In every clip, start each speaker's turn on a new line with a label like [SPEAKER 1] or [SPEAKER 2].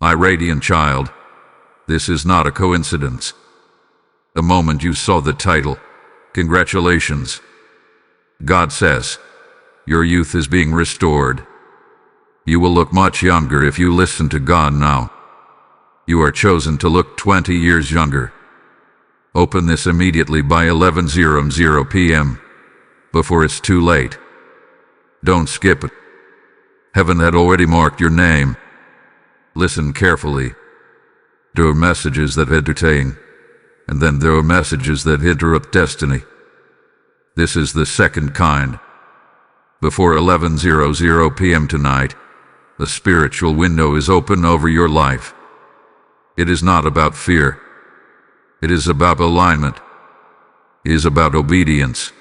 [SPEAKER 1] My radiant child, this is not a coincidence. The moment you saw the title, congratulations. God says, your youth is being restored. You will look much younger if you listen to God now. You are chosen to look 20 years younger. Open this immediately by 11:00 p.m. before it's too late. Don't skip it. Heaven had already marked your name. Listen carefully. There are messages that entertain, and then there are messages that interrupt destiny. This is the second kind. Before 11:00 p.m. tonight, the spiritual window is open over your life. It is not about fear. It is about alignment. It is about obedience.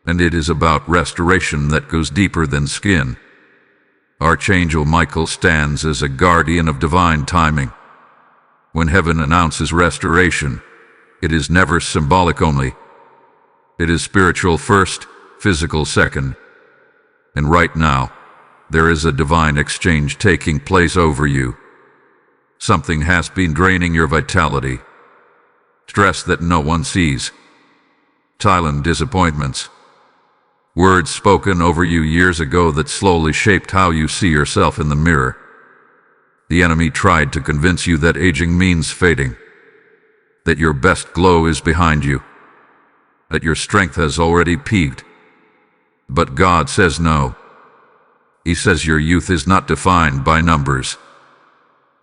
[SPEAKER 1] And it is about restoration that goes deeper than skin. Archangel Michael stands as a guardian of divine timing. When heaven announces restoration, it is never symbolic only. It is spiritual first, physical second. And right now, there is a divine exchange taking place over you. Something has been draining your vitality. Stress that no one sees. Silent disappointments. Words spoken over you years ago that slowly shaped how you see yourself in the mirror. The enemy tried to convince you that aging means fading, that your best glow is behind you, that your strength has already peaked. But God says no. He says your youth is not defined by numbers.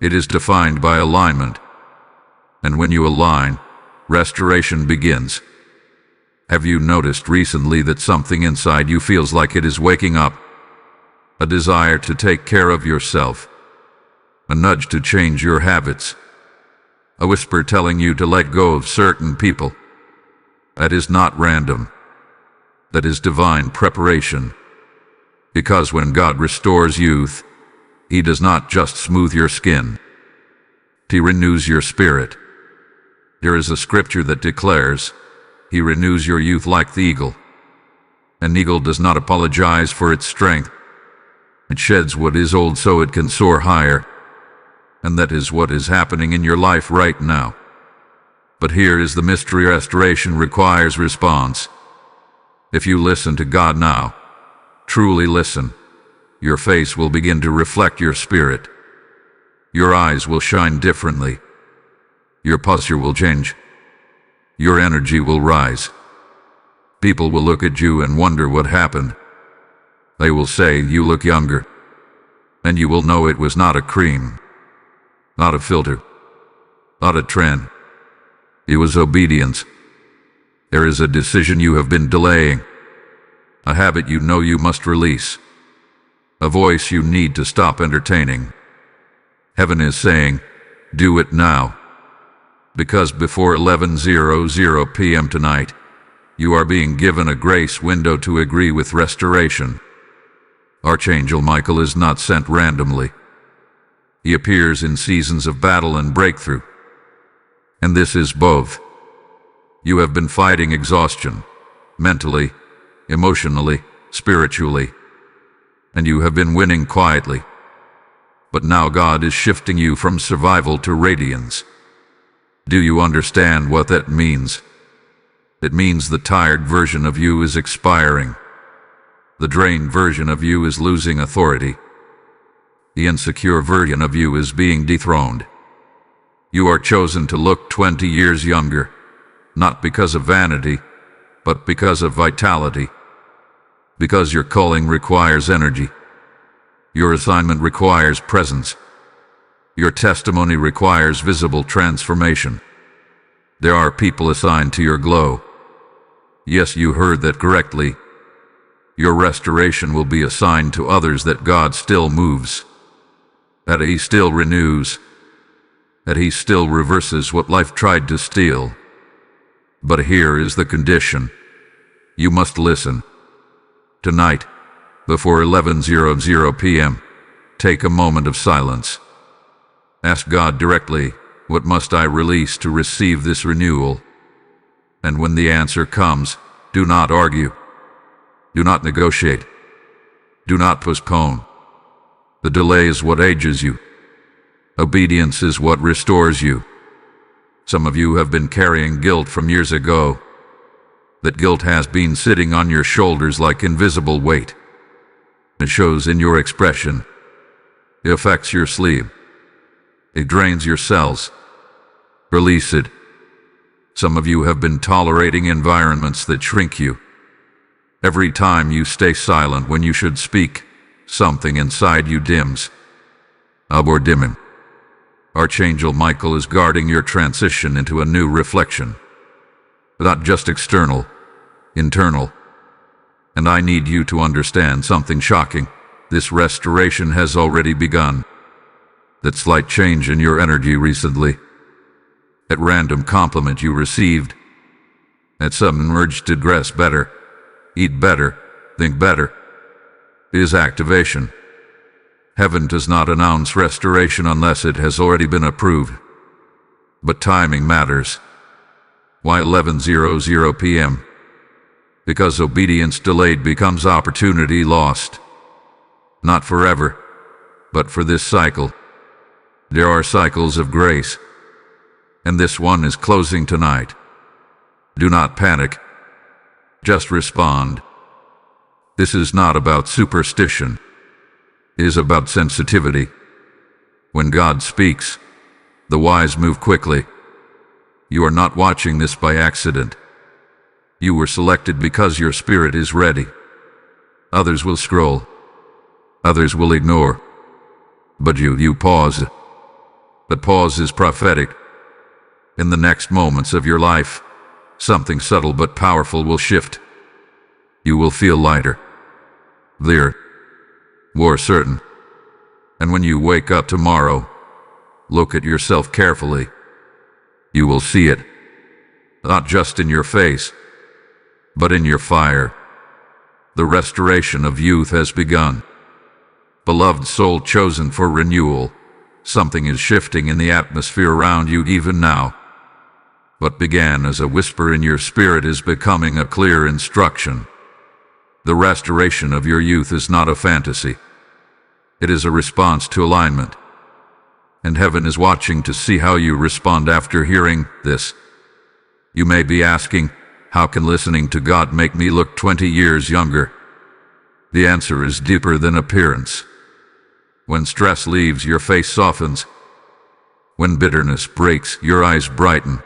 [SPEAKER 1] It is defined by alignment. And when you align, restoration begins. Have you noticed recently that something inside you feels like it is waking up? A desire to take care of yourself. A nudge to change your habits. A whisper telling you to let go of certain people. That is not random. That is divine preparation. Because when God restores youth, He does not just smooth your skin. He renews your spirit. There is a scripture that declares, He renews your youth like the eagle. An eagle does not apologize for its strength. It sheds what is old so it can soar higher. And that is what is happening in your life right now. But here is the mystery: restoration requires response. If you listen to God now, truly listen, your face will begin to reflect your spirit. Your eyes will shine differently. Your posture will change. Your energy will rise. People will look at you and wonder what happened. They will say, you look younger. And you will know it was not a cream, not a filter, not a trend. It was obedience. There is a decision you have been delaying, a habit you know you must release, a voice you need to stop entertaining. Heaven is saying, do it now. Because before 11:00 p.m. tonight, you are being given a grace window to agree with restoration. Archangel Michael is not sent randomly. He appears in seasons of battle and breakthrough. And this is both. You have been fighting exhaustion, mentally, emotionally, spiritually, and you have been winning quietly. But now God is shifting you from survival to radiance. Do you understand what that means? It means the tired version of you is expiring. The drained version of you is losing authority. The insecure version of you is being dethroned. You are chosen to look 20 years younger, not because of vanity, but because of vitality. Because your calling requires energy. Your assignment requires presence. Your testimony requires visible transformation. There are people assigned to your glow. Yes, you heard that correctly. Your restoration will be assigned to others, that God still moves, that He still renews, that He still reverses what life tried to steal. But here is the condition. You must listen. Tonight, before 11:00 p.m., take a moment of silence. Ask God directly, what must I release to receive this renewal? And when the answer comes, do not argue. Do not negotiate. Do not postpone. The delay is what ages you. Obedience is what restores you. Some of you have been carrying guilt from years ago. That guilt has been sitting on your shoulders like invisible weight. It shows in your expression. It affects your sleep. It drains your cells. Release it. Some of you have been tolerating environments that shrink you. Every time you stay silent when you should speak, something inside you dims. Or dimming. Archangel Michael is guarding your transition into a new reflection. Not just external, internal. And I need you to understand something shocking. This restoration has already begun. That slight change in your energy recently, that random compliment you received, that sudden urge to dress better, eat better, think better, is activation. Heaven does not announce restoration unless it has already been approved. But timing matters. Why 11:00 p.m.? Because obedience delayed becomes opportunity lost. Not forever, but for this cycle. There are cycles of grace, and this one is closing tonight. Do not panic. Just respond. This is not about superstition. It is about sensitivity. When God speaks, the wise move quickly. You are not watching this by accident. You were selected because your spirit is ready. Others will scroll. Others will ignore. But you pause. But pause is prophetic. In the next moments of your life, something subtle but powerful will shift. You will feel lighter, clearer, more certain. And when you wake up tomorrow, look at yourself carefully. You will see it, not just in your face, but in your fire. The restoration of youth has begun. Beloved soul chosen for renewal, something is shifting in the atmosphere around you even now. What began as a whisper in your spirit is becoming a clear instruction. The restoration of your youth is not a fantasy. It is a response to alignment. And heaven is watching to see how you respond after hearing this. You may be asking, how can listening to God make me look 20 years younger? The answer is deeper than appearance. When stress leaves, your face softens. When bitterness breaks, your eyes brighten.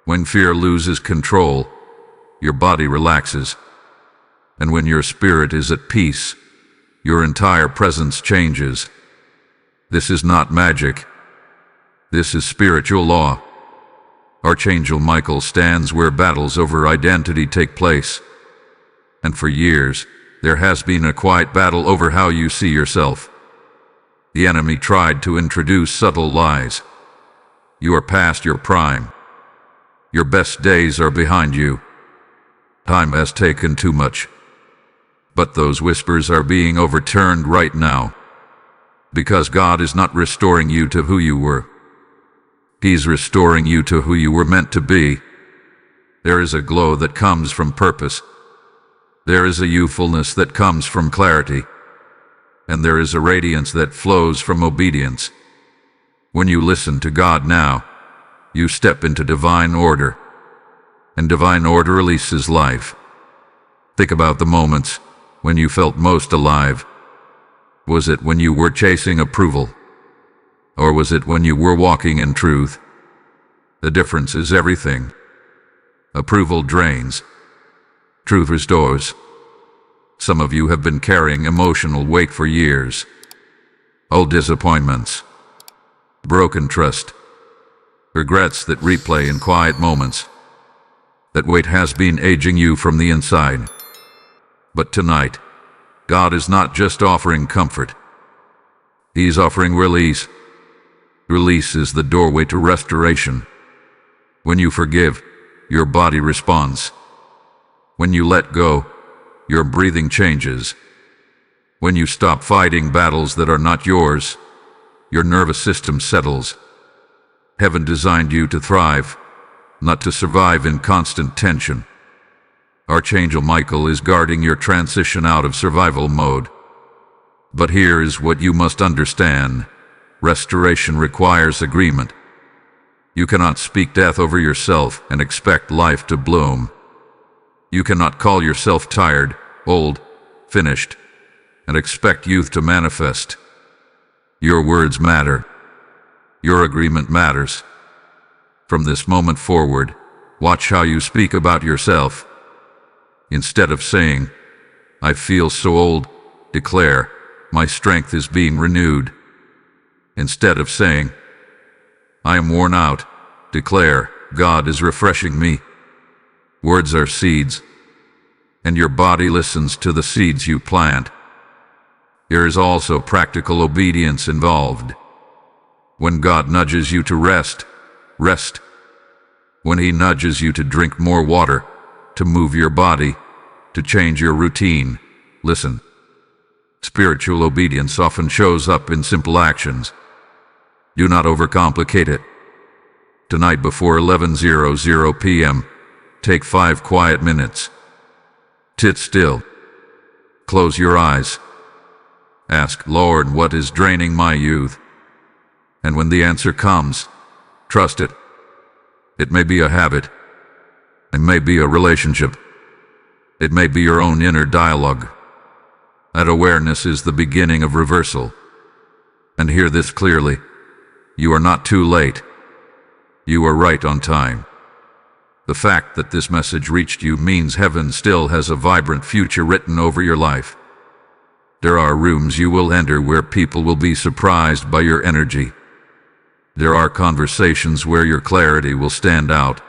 [SPEAKER 1] When fear loses control, your body relaxes. And when your spirit is at peace, your entire presence changes. This is not magic. This is spiritual law. Archangel Michael stands where battles over identity take place. And for years, there has been a quiet battle over how you see yourself. The enemy tried to introduce subtle lies. You are past your prime. Your best days are behind you. Time has taken too much. But those whispers are being overturned right now. Because God is not restoring you to who you were. He's restoring you to who you were meant to be. There is a glow that comes from purpose. There is a youthfulness that comes from clarity. And there is a radiance that flows from obedience. When you listen to God now, you step into divine order. And divine order releases life. Think about the moments when you felt most alive. Was it when you were chasing approval? Or was it when you were walking in truth? The difference is everything. Approval drains. Truth restores. Some of you have been carrying emotional weight for years. Old disappointments. Broken trust. Regrets that replay in quiet moments. That weight has been aging you from the inside. But tonight, God is not just offering comfort. He's offering release. Release is the doorway to restoration. When you forgive, your body responds. When you let go, your breathing changes. When you stop fighting battles that are not yours, your nervous system settles. Heaven designed you to thrive, not to survive in constant tension. Archangel Michael is guarding your transition out of survival mode. But here is what you must understand. restoration requires agreement. You cannot speak death over yourself and expect life to bloom. You cannot call yourself tired, old, finished, and expect youth to manifest. Your words matter. Your agreement matters. From this moment forward, watch how you speak about yourself. Instead of saying, "I feel so old," declare, "My strength is being renewed." Instead of saying, "I am worn out," declare, "God is refreshing me." Words are seeds, and your body listens to the seeds you plant. There is also practical obedience involved. When God nudges you to rest, rest. When He nudges you to drink more water, to move your body, to change your routine, listen. Spiritual obedience often shows up in simple actions. Do not overcomplicate it. Tonight before 11:00 p.m., take 5 quiet minutes. Sit still. Close your eyes. Ask, "Lord, what is draining my youth?" And when the answer comes, trust it. It may be a habit. It may be a relationship. It may be your own inner dialogue. That awareness is the beginning of reversal. And hear this clearly. You are not too late. You are right on time. The fact that this message reached you means heaven still has a vibrant future written over your life. There are rooms you will enter where people will be surprised by your energy. There are conversations where your clarity will stand out.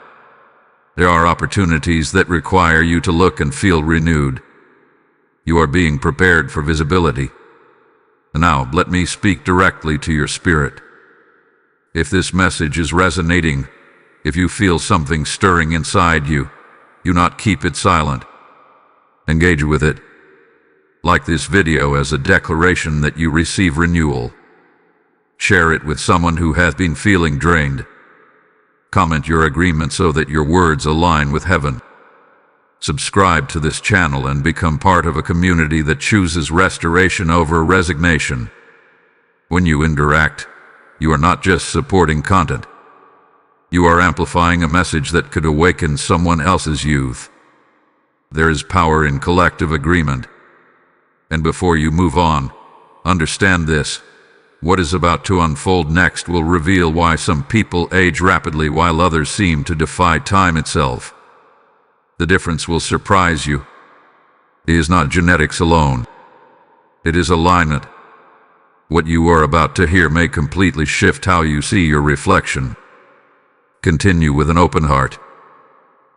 [SPEAKER 1] There are opportunities that require you to look and feel renewed. You are being prepared for visibility. Now, let me speak directly to your spirit. If this message is resonating, if you feel something stirring inside you, do not keep it silent. Engage with it. Like this video as a declaration that you receive renewal. Share it with someone who has been feeling drained. Comment your agreement so that your words align with heaven. Subscribe to this channel and become part of a community that chooses restoration over resignation. When you interact, you are not just supporting content. You are amplifying a message that could awaken someone else's youth. There is power in collective agreement. And before you move on, understand this. What is about to unfold next will reveal why some people age rapidly while others seem to defy time itself. The difference will surprise you. It is not genetics alone. It is alignment. What you are about to hear may completely shift how you see your reflection. Continue with an open heart.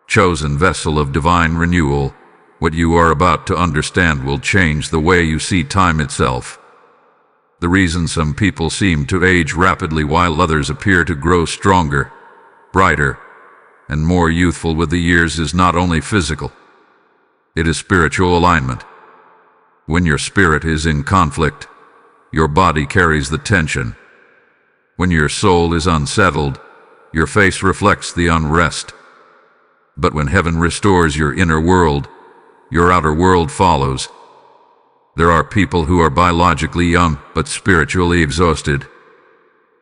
[SPEAKER 1] Chosen vessel of divine renewal, what you are about to understand will change the way you see time itself. The reason some people seem to age rapidly while others appear to grow stronger, brighter, and more youthful with the years is not only physical. It is spiritual alignment. When your spirit is in conflict, your body carries the tension. When your soul is unsettled, your face reflects the unrest. But when heaven restores your inner world, your outer world follows. There are people who are biologically young but spiritually exhausted.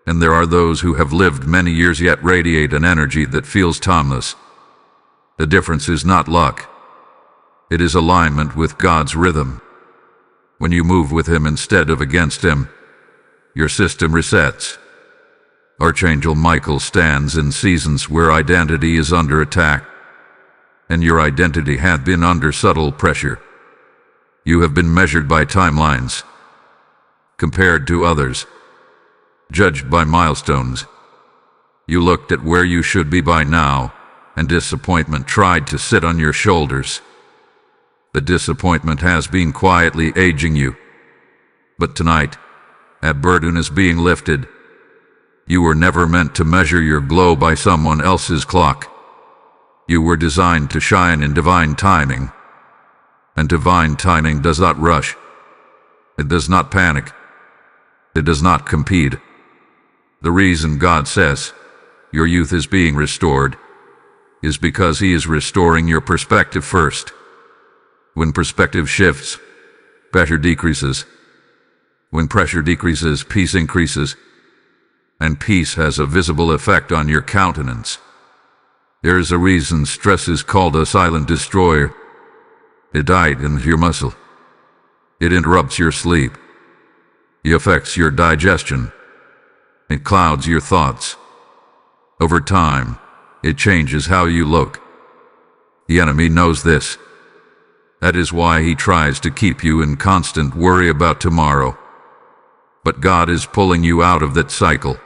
[SPEAKER 1] And there are those who have lived many years yet radiate an energy that feels timeless. The difference is not luck. It is alignment with God's rhythm. When you move with Him instead of against Him, your system resets. Archangel Michael stands in seasons where identity is under attack, and your identity hath been under subtle pressure. You have been measured by timelines, compared to others, judged by milestones. You looked at where you should be by now, and disappointment tried to sit on your shoulders. The disappointment has been quietly aging you. But tonight, that burden is being lifted. You were never meant to measure your glow by someone else's clock. You were designed to shine in divine timing. And divine timing does not rush. It does not panic. It does not compete. The reason God says your youth is being restored is because He is restoring your perspective first. When perspective shifts, pressure decreases. When pressure decreases, peace increases. and peace has a visible effect on your countenance. There is a reason stress is called a silent destroyer. It tightens your muscle. It interrupts your sleep. It affects your digestion. It clouds your thoughts. Over time, it changes how you look. The enemy knows this. That is why he tries to keep you in constant worry about tomorrow. But God is pulling you out of that cycle.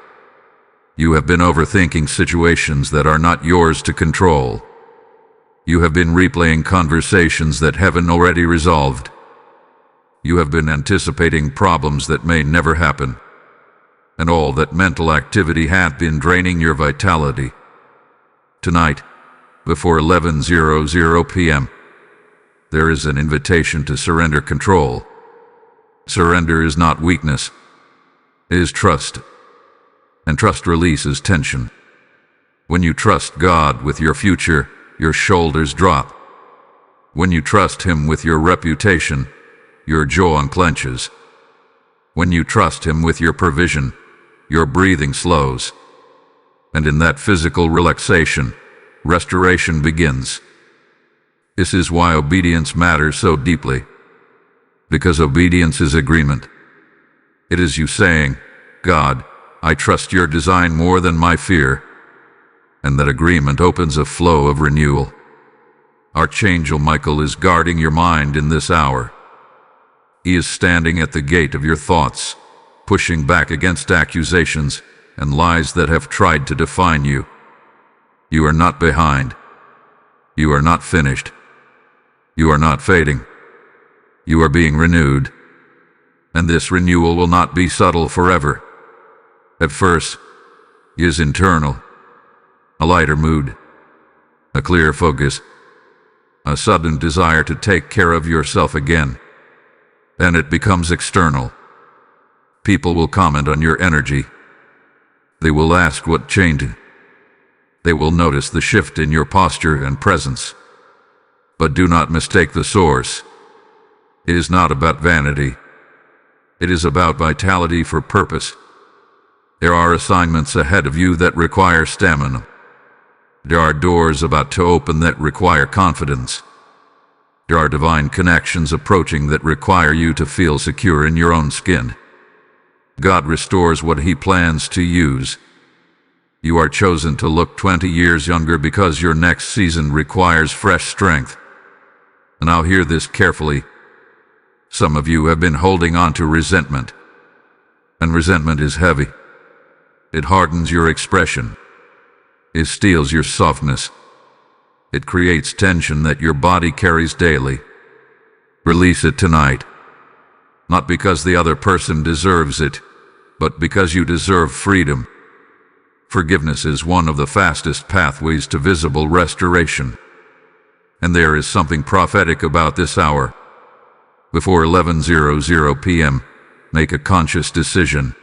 [SPEAKER 1] You have been overthinking situations that are not yours to control. You have been replaying conversations that heaven already resolved. You have been anticipating problems that may never happen. And all that mental activity had been draining your vitality. Tonight, before 11:00 p.m., there is an invitation to surrender control. Surrender is not weakness. It is trust. And trust releases tension. When you trust God with your future, your shoulders drop. When you trust Him with your reputation, your jaw unclenches. When you trust Him with your provision, your breathing slows. And in that physical relaxation, restoration begins. This is why obedience matters so deeply. Because obedience is agreement. It is you saying, God, I trust your design more than my fear. And that agreement opens a flow of renewal. Archangel Michael is guarding your mind in this hour. He is standing at the gate of your thoughts, pushing back against accusations and lies that have tried to define you. You are not behind. You are not finished. You are not fading. You are being renewed. And this renewal will not be subtle forever. At first, it is internal. A lighter mood. A clear focus. A sudden desire to take care of yourself again. Then it becomes external. People will comment on your energy. They will ask what changed. They will notice the shift in your posture and presence. But do not mistake the source. It is not about vanity. It is about vitality for purpose. There are assignments ahead of you that require stamina. There are doors about to open that require confidence. There are divine connections approaching that require you to feel secure in your own skin. God restores what He plans to use. You are chosen to look 20 years younger because your next season requires fresh strength. And now hear this carefully. Some of you have been holding on to resentment. And resentment is heavy. It hardens your expression. It steals your softness. It creates tension that your body carries daily. Release it tonight. Not because the other person deserves it, but because you deserve freedom. Forgiveness is one of the fastest pathways to visible restoration. And there is something prophetic about this hour. Before 11:00 p.m., make a conscious decision.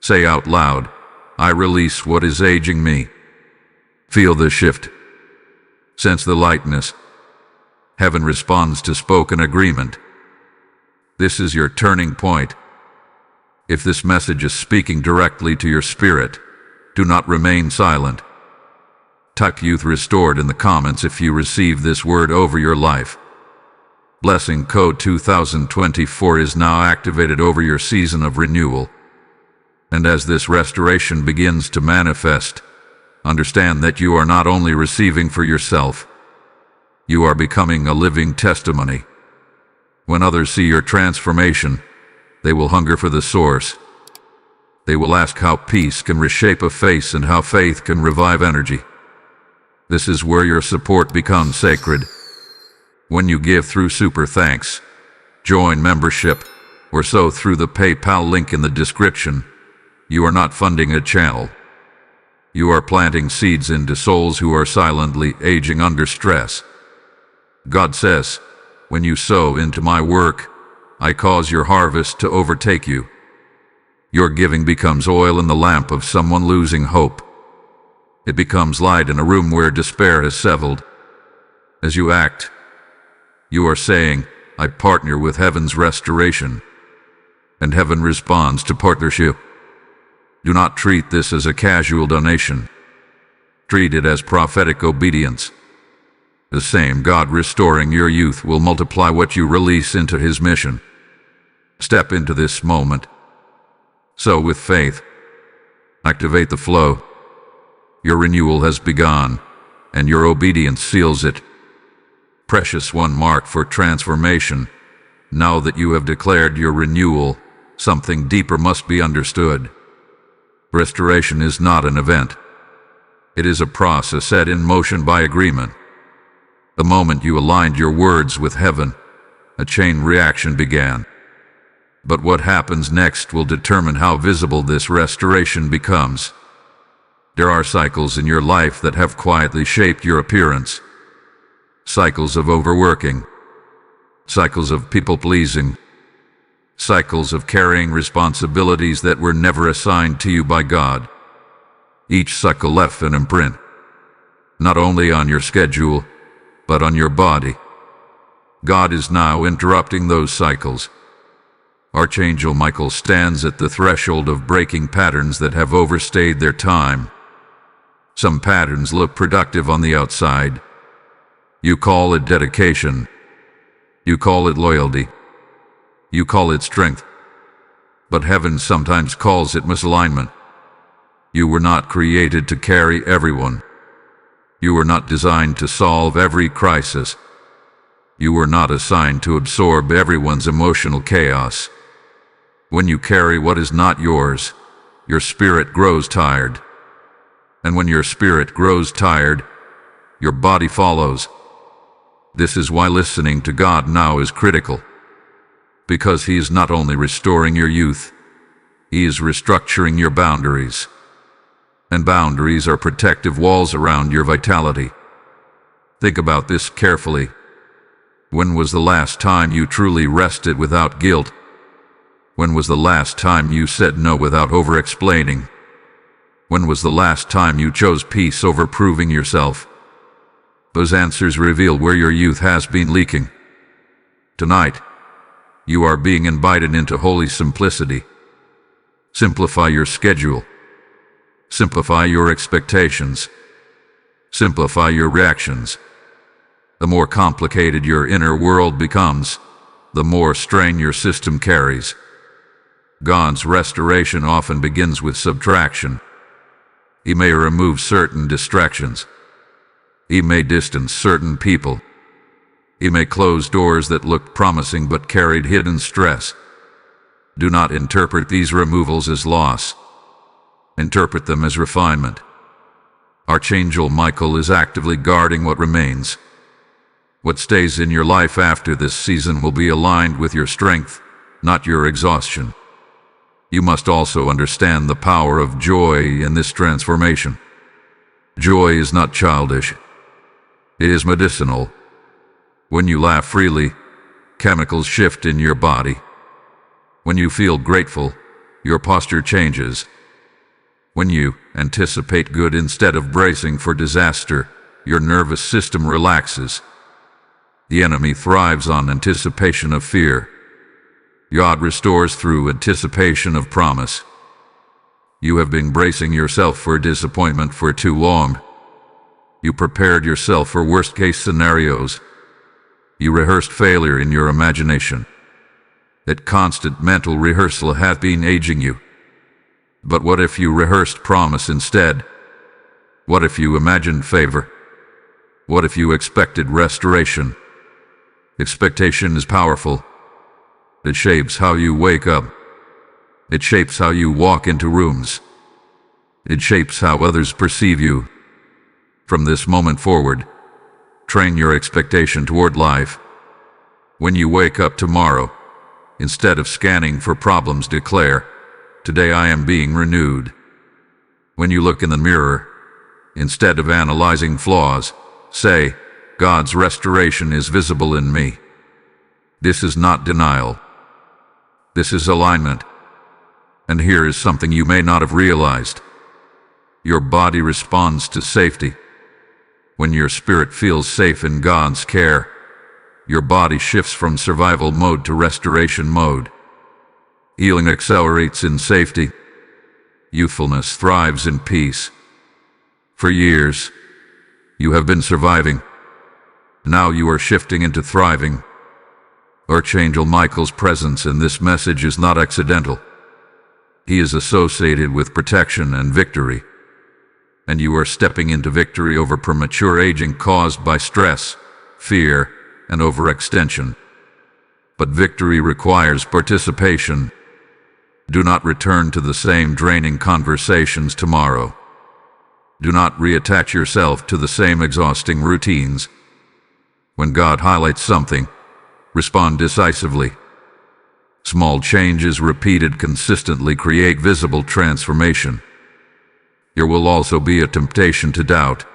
[SPEAKER 1] Say out loud, I release what is aging me. Feel the shift. Sense the lightness. Heaven responds to spoken agreement. This is your turning point. If this message is speaking directly to your spirit, do not remain silent. Type Youth Restored in the comments if you receive this word over your life. Blessing Code 2024 is now activated over your season of renewal. And as this restoration begins to manifest, understand that you are not only receiving for yourself, you are becoming a living testimony. When others see your transformation, they will hunger for the source. They will ask how peace can reshape a face and how faith can revive energy. This is where your support becomes sacred. When you give through Super Thanks, join membership, or so through the PayPal link in the description, you are not funding a channel. You are planting seeds into souls who are silently aging under stress. God says, when you sow into my work, I cause your harvest to overtake you. Your giving becomes oil in the lamp of someone losing hope. It becomes light in a room where despair has settled. As you act, you are saying, I partner with heaven's restoration. And heaven responds to partnership. Do not treat this as a casual donation. Treat it as prophetic obedience. The same God restoring your youth will multiply what you release into His mission. Step into this moment. So with faith, activate the flow. Your renewal has begun, and your obedience seals it. Precious one, mark for transformation. Now that you have declared your renewal, something deeper must be understood. Restoration is not an event. It is a process set in motion by agreement. The moment you aligned your words with heaven, a chain reaction began. But what happens next will determine how visible this restoration becomes. There are cycles in your life that have quietly shaped your appearance. Cycles of overworking. Cycles of people-pleasing. Cycles of carrying responsibilities that were never assigned to you by God. Each cycle left an imprint, not only on your schedule, but on your body. God is now interrupting those cycles. Archangel Michael stands at the threshold of breaking patterns that have overstayed their time. Some patterns look productive on the outside. You call it dedication. You call it loyalty. You call it strength. But heaven sometimes calls it misalignment. You were not created to carry everyone. You were not designed to solve every crisis. You were not assigned to absorb everyone's emotional chaos. When you carry what is not yours, your spirit grows tired. And when your spirit grows tired, your body follows. This is why listening to God now is critical. Because He is not only restoring your youth, He is restructuring your boundaries. And boundaries are protective walls around your vitality. Think about this carefully. When was the last time you truly rested without guilt? When was the last time you said no without over-explaining? When was the last time you chose peace over proving yourself? Those answers reveal where your youth has been leaking. Tonight, you are being invited into holy simplicity. Simplify your schedule. Simplify your expectations. Simplify your reactions. The more complicated your inner world becomes, the more strain your system carries. God's restoration often begins with subtraction. He may remove certain distractions. He may distance certain people. He may close doors that looked promising but carried hidden stress. Do not interpret these removals as loss. Interpret them as refinement. Archangel Michael is actively guarding what remains. What stays in your life after this season will be aligned with your strength, not your exhaustion. You must also understand the power of joy in this transformation. Joy is not childish. It is medicinal. When you laugh freely, chemicals shift in your body. When you feel grateful, your posture changes. When you anticipate good instead of bracing for disaster, your nervous system relaxes. The enemy thrives on anticipation of fear. God restores through anticipation of promise. You have been bracing yourself for disappointment for too long. You prepared yourself for worst-case scenarios. You rehearsed failure in your imagination. That constant mental rehearsal hath been aging you. But what if you rehearsed promise instead? What if you imagined favor? What if you expected restoration? Expectation is powerful. It shapes how you wake up. It shapes how you walk into rooms. It shapes how others perceive you. From this moment forward, train your expectation toward life. When you wake up tomorrow, instead of scanning for problems, declare, "Today I am being renewed." When you look in the mirror, instead of analyzing flaws, say, "God's restoration is visible in me." This is not denial. This is alignment. And here is something you may not have realized. Your body responds to safety. When your spirit feels safe in God's care, your body shifts from survival mode to restoration mode. Healing accelerates in safety. Youthfulness thrives in peace. For years, you have been surviving. Now you are shifting into thriving. Archangel Michael's presence in this message is not accidental. He is associated with protection and victory. And you are stepping into victory over premature aging caused by stress, fear, and overextension. But victory requires participation. Do not return to the same draining conversations tomorrow. Do not reattach yourself to the same exhausting routines. When God highlights something, respond decisively. Small changes repeated consistently create visible transformation. There will also be a temptation to doubt.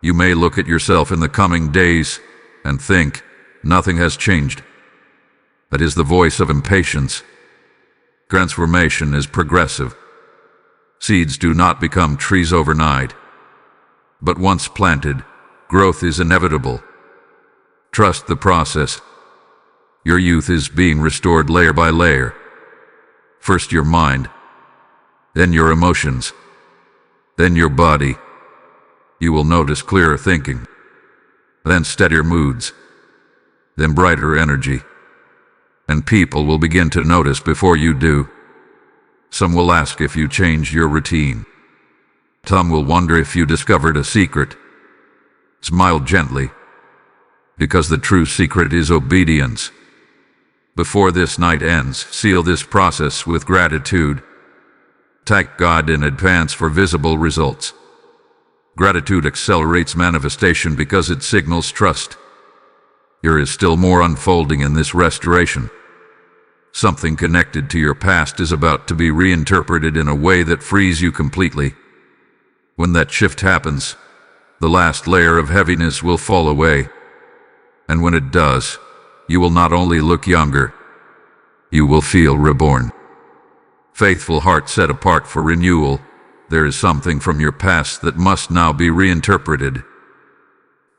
[SPEAKER 1] You may look at yourself in the coming days and think, nothing has changed. That is the voice of impatience. Transformation is progressive. Seeds do not become trees overnight. But once planted, growth is inevitable. Trust the process. Your youth is being restored layer by layer. First your mind, then your emotions, then your body. You will notice clearer thinking, then steadier moods, then brighter energy. And people will begin to notice before you do. Some will ask if you changed your routine. Some will wonder if you discovered a secret. Smile gently, because the true secret is obedience. Before this night ends, seal this process with gratitude. Thank God in advance for visible results. Gratitude accelerates manifestation because it signals trust. There is still more unfolding in this restoration. Something connected to your past is about to be reinterpreted in a way that frees you completely. When that shift happens, the last layer of heaviness will fall away. And when it does, you will not only look younger, you will feel reborn. Faithful heart set apart for renewal, there is something from your past that must now be reinterpreted.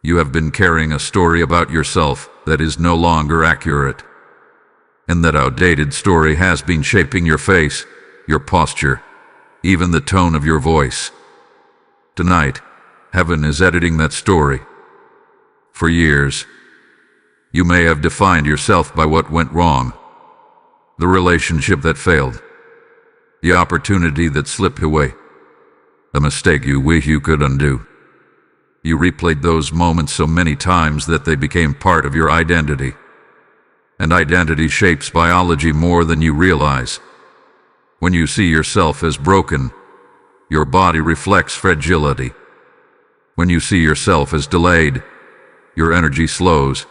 [SPEAKER 1] You have been carrying a story about yourself that is no longer accurate. And that outdated story has been shaping your face, your posture, even the tone of your voice. Tonight, heaven is editing that story. For years, you may have defined yourself by what went wrong, the relationship that failed, the opportunity that slipped away, a mistake you wish you could undo. You replayed those moments so many times that they became part of your identity. And identity shapes biology more than you realize. When you see yourself as broken, your body reflects fragility. When you see yourself as delayed, your energy slows.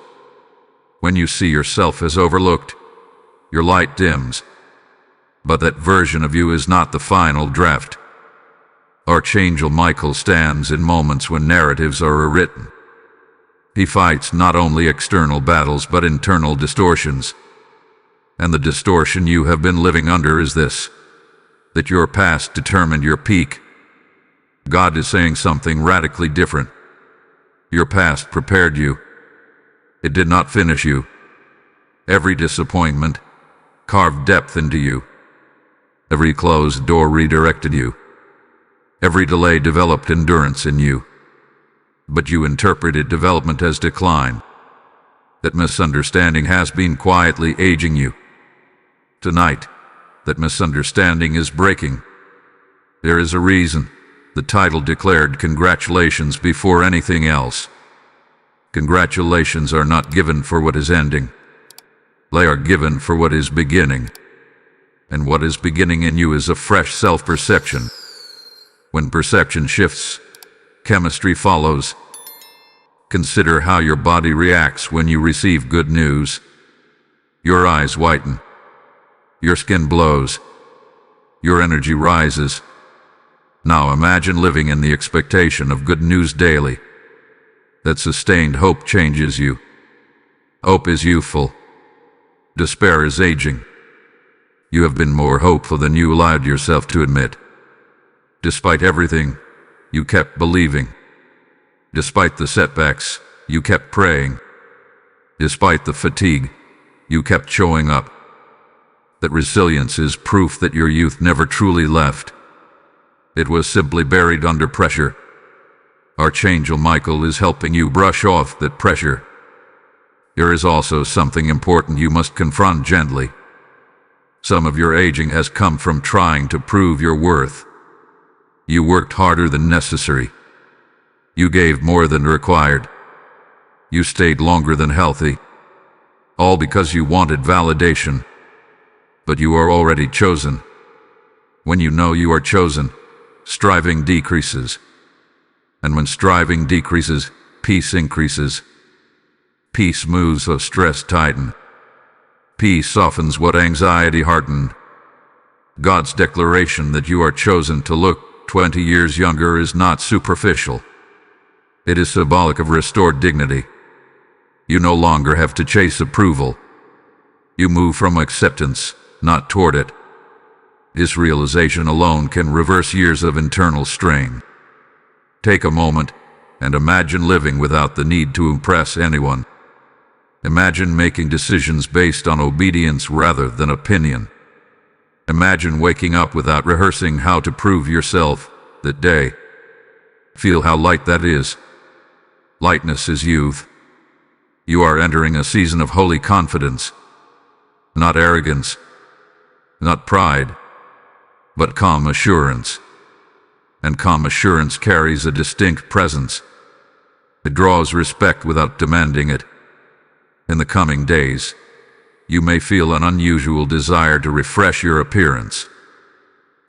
[SPEAKER 1] When you see yourself as overlooked, your light dims. But that version of you is not the final draft. Archangel Michael stands in moments when narratives are rewritten. He fights not only external battles but internal distortions. And the distortion you have been living under is this: that your past determined your peak. God is saying something radically different. Your past prepared you. It did not finish you. Every disappointment carved depth into you. Every closed door redirected you. Every delay developed endurance in you. But you interpreted development as decline. That misunderstanding has been quietly aging you. Tonight, that misunderstanding is breaking. There is a reason the title declared congratulations before anything else. Congratulations are not given for what is ending. They are given for what is beginning. And what is beginning in you is a fresh self-perception. When perception shifts, chemistry follows. Consider how your body reacts when you receive good news. Your eyes whiten. Your skin glows. Your energy rises. Now imagine living in the expectation of good news daily. That sustained hope changes you. Hope is youthful. Despair is aging. You have been more hopeful than you allowed yourself to admit. Despite everything, you kept believing. Despite the setbacks, you kept praying. Despite the fatigue, you kept showing up. That resilience is proof that your youth never truly left. It was simply buried under pressure. Archangel Michael is helping you brush off that pressure. There is also something important you must confront gently. Some of your aging has come from trying to prove your worth. You worked harder than necessary. You gave more than required. You stayed longer than healthy. All because you wanted validation. But you are already chosen. When you know you are chosen, striving decreases. And when striving decreases, peace increases. Peace moves what stress tighten. Peace softens what anxiety hardened. God's declaration that you are chosen to look 20 years younger is not superficial. It is symbolic of restored dignity. You no longer have to chase approval. You move from acceptance, not toward it. This realization alone can reverse years of internal strain. Take a moment and imagine living without the need to impress anyone. Imagine making decisions based on obedience rather than opinion. Imagine waking up without rehearsing how to prove yourself that day. Feel how light that is. Lightness is youth. You are entering a season of holy confidence. Not arrogance, not pride, but calm assurance. And calm assurance carries a distinct presence. It draws respect without demanding it. In the coming days, you may feel an unusual desire to refresh your appearance.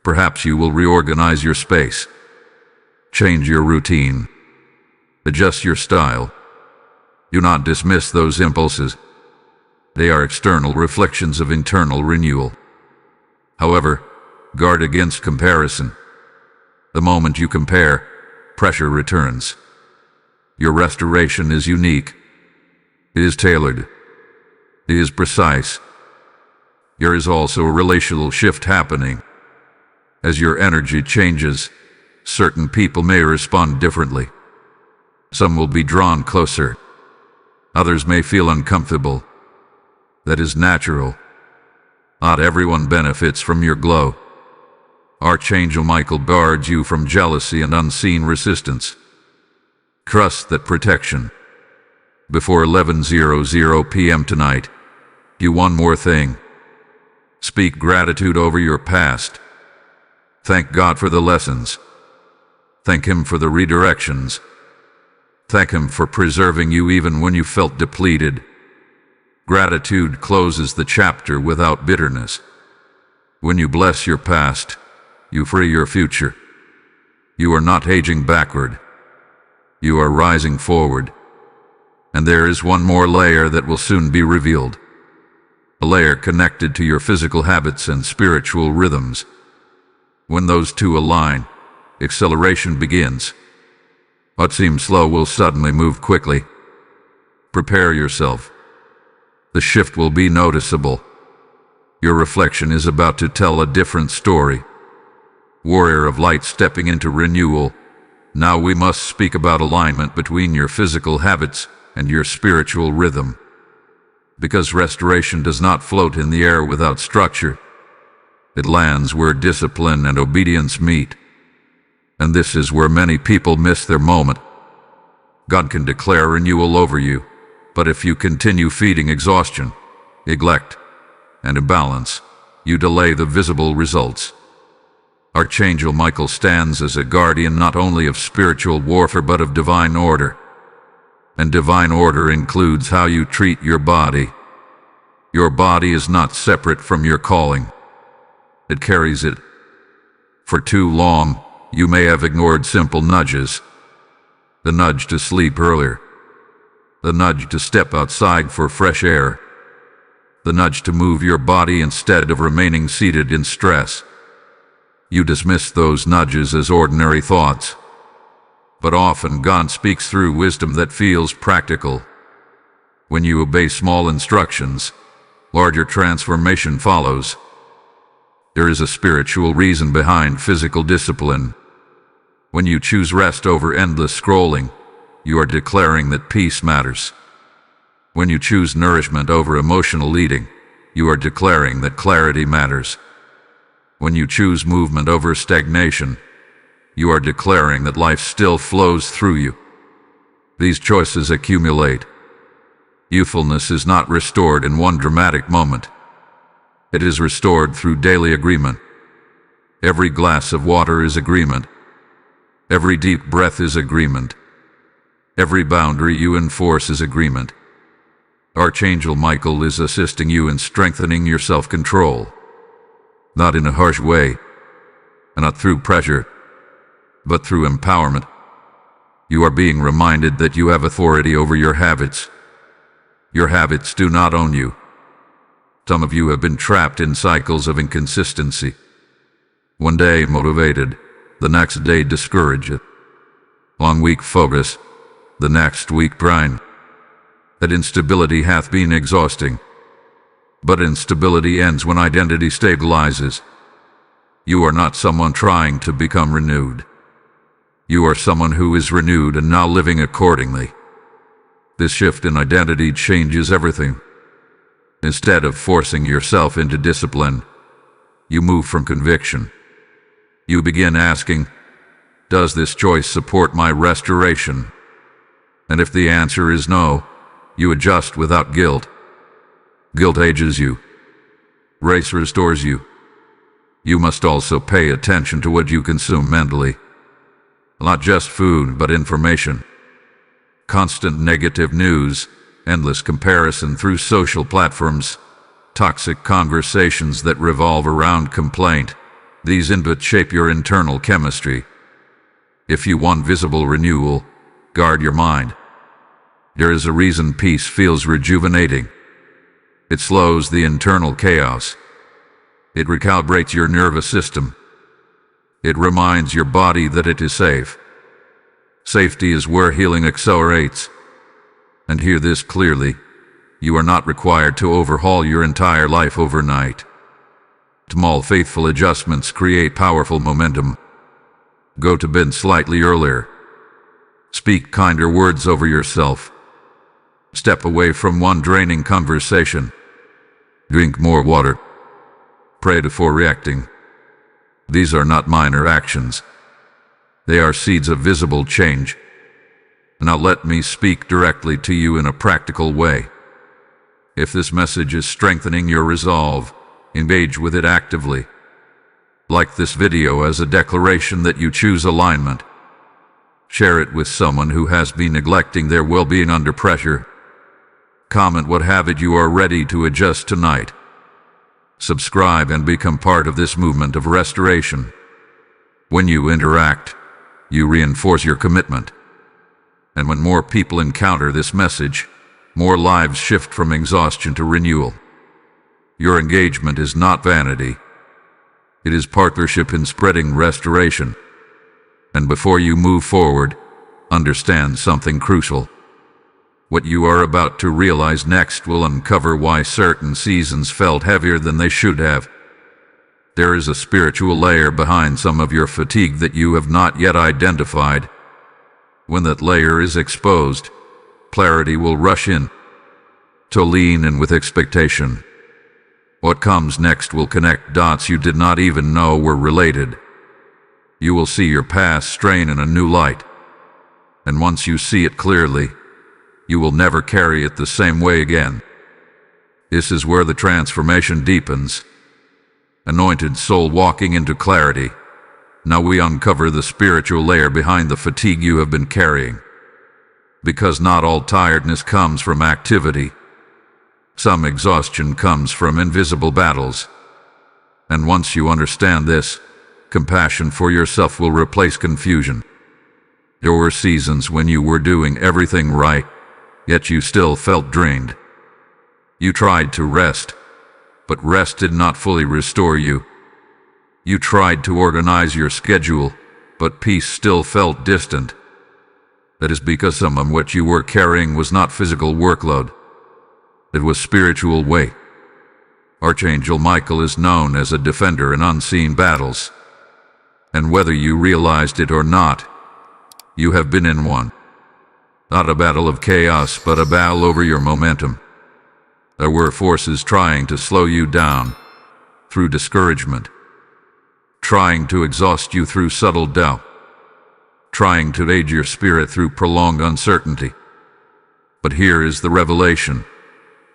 [SPEAKER 1] Perhaps you will reorganize your space, change your routine, adjust your style. Do not dismiss those impulses. They are external reflections of internal renewal. However, guard against comparison. The moment you compare, pressure returns. Your restoration is unique. It is tailored. It is precise. There is also a relational shift happening. As your energy changes, certain people may respond differently. Some will be drawn closer. Others may feel uncomfortable. That is natural. Not everyone benefits from your glow. Archangel Michael guards you from jealousy and unseen resistance. Trust that protection. Before 11:00 p.m. tonight, do one more thing. Speak gratitude over your past. Thank God for the lessons. Thank Him for the redirections. Thank Him for preserving you even when you felt depleted. Gratitude closes the chapter without bitterness. When you bless your past, you free your future. You are not aging backward. You are rising forward. And there is one more layer that will soon be revealed. A layer connected to your physical habits and spiritual rhythms. When those two align, acceleration begins. What seems slow will suddenly move quickly. Prepare yourself. The shift will be noticeable. Your reflection is about to tell a different story. Warrior of light stepping into renewal. Now we must speak about alignment between your physical habits and your spiritual rhythm. Because restoration does not float in the air without structure. It lands where discipline and obedience meet. And this is where many people miss their moment. God can declare renewal over you, but if you continue feeding exhaustion, neglect, and imbalance, you delay the visible results. Archangel Michael stands as a guardian not only of spiritual warfare but of divine order. And divine order includes how you treat your body. Your body is not separate from your calling. It carries it. For too long, you may have ignored simple nudges. The nudge to sleep earlier. The nudge to step outside for fresh air. The nudge to move your body instead of remaining seated in stress. You dismiss those nudges as ordinary thoughts. But often God speaks through wisdom that feels practical. When you obey small instructions, larger transformation follows. There is a spiritual reason behind physical discipline. When you choose rest over endless scrolling, you are declaring that peace matters. When you choose nourishment over emotional eating, you are declaring that clarity matters. When you choose movement over stagnation, you are declaring that life still flows through you. These choices accumulate. Youthfulness is not restored in one dramatic moment. It is restored through daily agreement. Every glass of water is agreement. Every deep breath is agreement. Every boundary you enforce is agreement. Archangel Michael is assisting you in strengthening your self-control. Not in a harsh way, not through pressure, but through empowerment. You are being reminded that you have authority over your habits. Your habits do not own you. Some of you have been trapped in cycles of inconsistency. One day motivated, the next day discouraged. One week focus, the next week grind. That instability hath been exhausting. But instability ends when identity stabilizes. You are not someone trying to become renewed. You are someone who is renewed and now living accordingly. This shift in identity changes everything. Instead of forcing yourself into discipline, you move from conviction. You begin asking, does this choice support my restoration? And if the answer is no, you adjust without guilt. Guilt ages you. Race restores you. You must also pay attention to what you consume mentally. Not just food, but information. Constant negative news, endless comparison through social platforms, toxic conversations that revolve around complaint. These inputs shape your internal chemistry. If you want visible renewal, guard your mind. There is a reason peace feels rejuvenating. It slows the internal chaos. It recalibrates your nervous system. It reminds your body that it is safe. Safety is where healing accelerates. And hear this clearly, you are not required to overhaul your entire life overnight. Small faithful adjustments create powerful momentum. Go to bed slightly earlier. Speak kinder words over yourself. Step away from one draining conversation. Drink more water. Pray before reacting. These are not minor actions. They are seeds of visible change. Now let me speak directly to you in a practical way. If this message is strengthening your resolve, engage with it actively. Like this video as a declaration that you choose alignment. Share it with someone who has been neglecting their well-being under pressure. Comment what habit you are ready to adjust tonight. Subscribe and become part of this movement of restoration. When you interact, you reinforce your commitment. And when more people encounter this message, more lives shift from exhaustion to renewal. Your engagement is not vanity. It is partnership in spreading restoration. And before you move forward, understand something crucial. What you are about to realize next will uncover why certain seasons felt heavier than they should have. There is a spiritual layer behind some of your fatigue that you have not yet identified. When that layer is exposed, clarity will rush in. So lean in with expectation. What comes next will connect dots you did not even know were related. You will see your past strain in a new light. And once you see it clearly, you will never carry it the same way again. This is where the transformation deepens. Anointed soul walking into clarity. Now we uncover the spiritual layer behind the fatigue you have been carrying. Because not all tiredness comes from activity. Some exhaustion comes from invisible battles. And once you understand this, compassion for yourself will replace confusion. There were seasons when you were doing everything right, yet you still felt drained. You tried to rest, but rest did not fully restore you. You tried to organize your schedule, but peace still felt distant. That is because some of what you were carrying was not physical workload. It was spiritual weight. Archangel Michael is known as a defender in unseen battles. And whether you realized it or not, you have been in one. Not a battle of chaos, but a battle over your momentum. There were forces trying to slow you down through discouragement, trying to exhaust you through subtle doubt, trying to aid your spirit through prolonged uncertainty. But here is the revelation.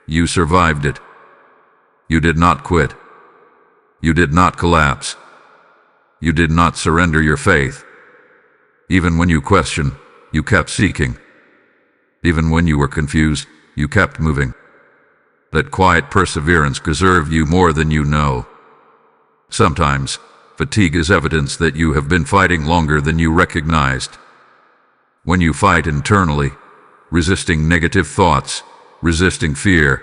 [SPEAKER 1] You survived it. You did not quit. You did not collapse. You did not surrender your faith. Even when you questioned, you kept seeking. Even when you were confused, you kept moving. That quiet perseverance preserved you more than you know. Sometimes, fatigue is evidence that you have been fighting longer than you recognized. When you fight internally, resisting negative thoughts, resisting fear,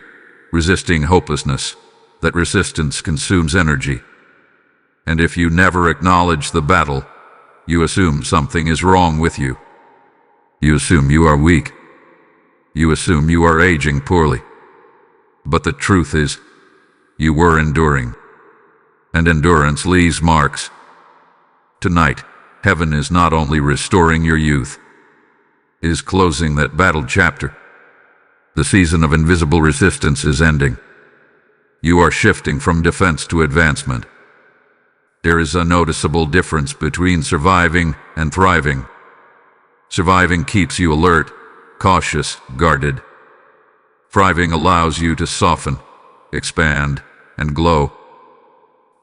[SPEAKER 1] resisting hopelessness, that resistance consumes energy. And if you never acknowledge the battle, you assume something is wrong with you. You assume you are weak. You assume you are aging poorly. But the truth is, you were enduring. And endurance leaves marks. Tonight, heaven is not only restoring your youth, it is closing that battle chapter. The season of invisible resistance is ending. You are shifting from defense to advancement. There is a noticeable difference between surviving and thriving. Surviving keeps you alert, cautious, guarded. Thriving allows you to soften, expand, and glow.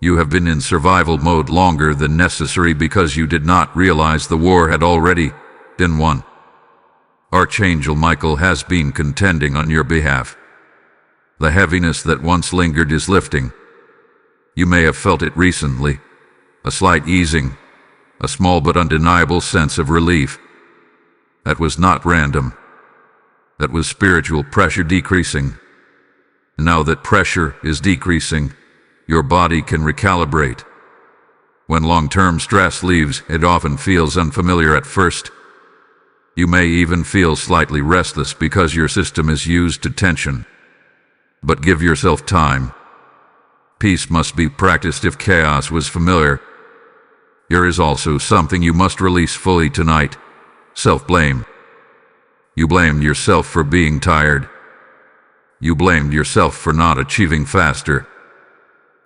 [SPEAKER 1] You have been in survival mode longer than necessary because you did not realize the war had already been won. Archangel Michael has been contending on your behalf. The heaviness that once lingered is lifting. You may have felt it recently, a slight easing, a small but undeniable sense of relief. That was not random. That was spiritual pressure decreasing. Now that pressure is decreasing, your body can recalibrate. When long-term stress leaves, it often feels unfamiliar at first. You may even feel slightly restless because your system is used to tension. But give yourself time. Peace must be practiced if chaos was familiar. There is also something you must release fully tonight: self-blame. You blamed yourself for being tired. You blamed yourself for not achieving faster.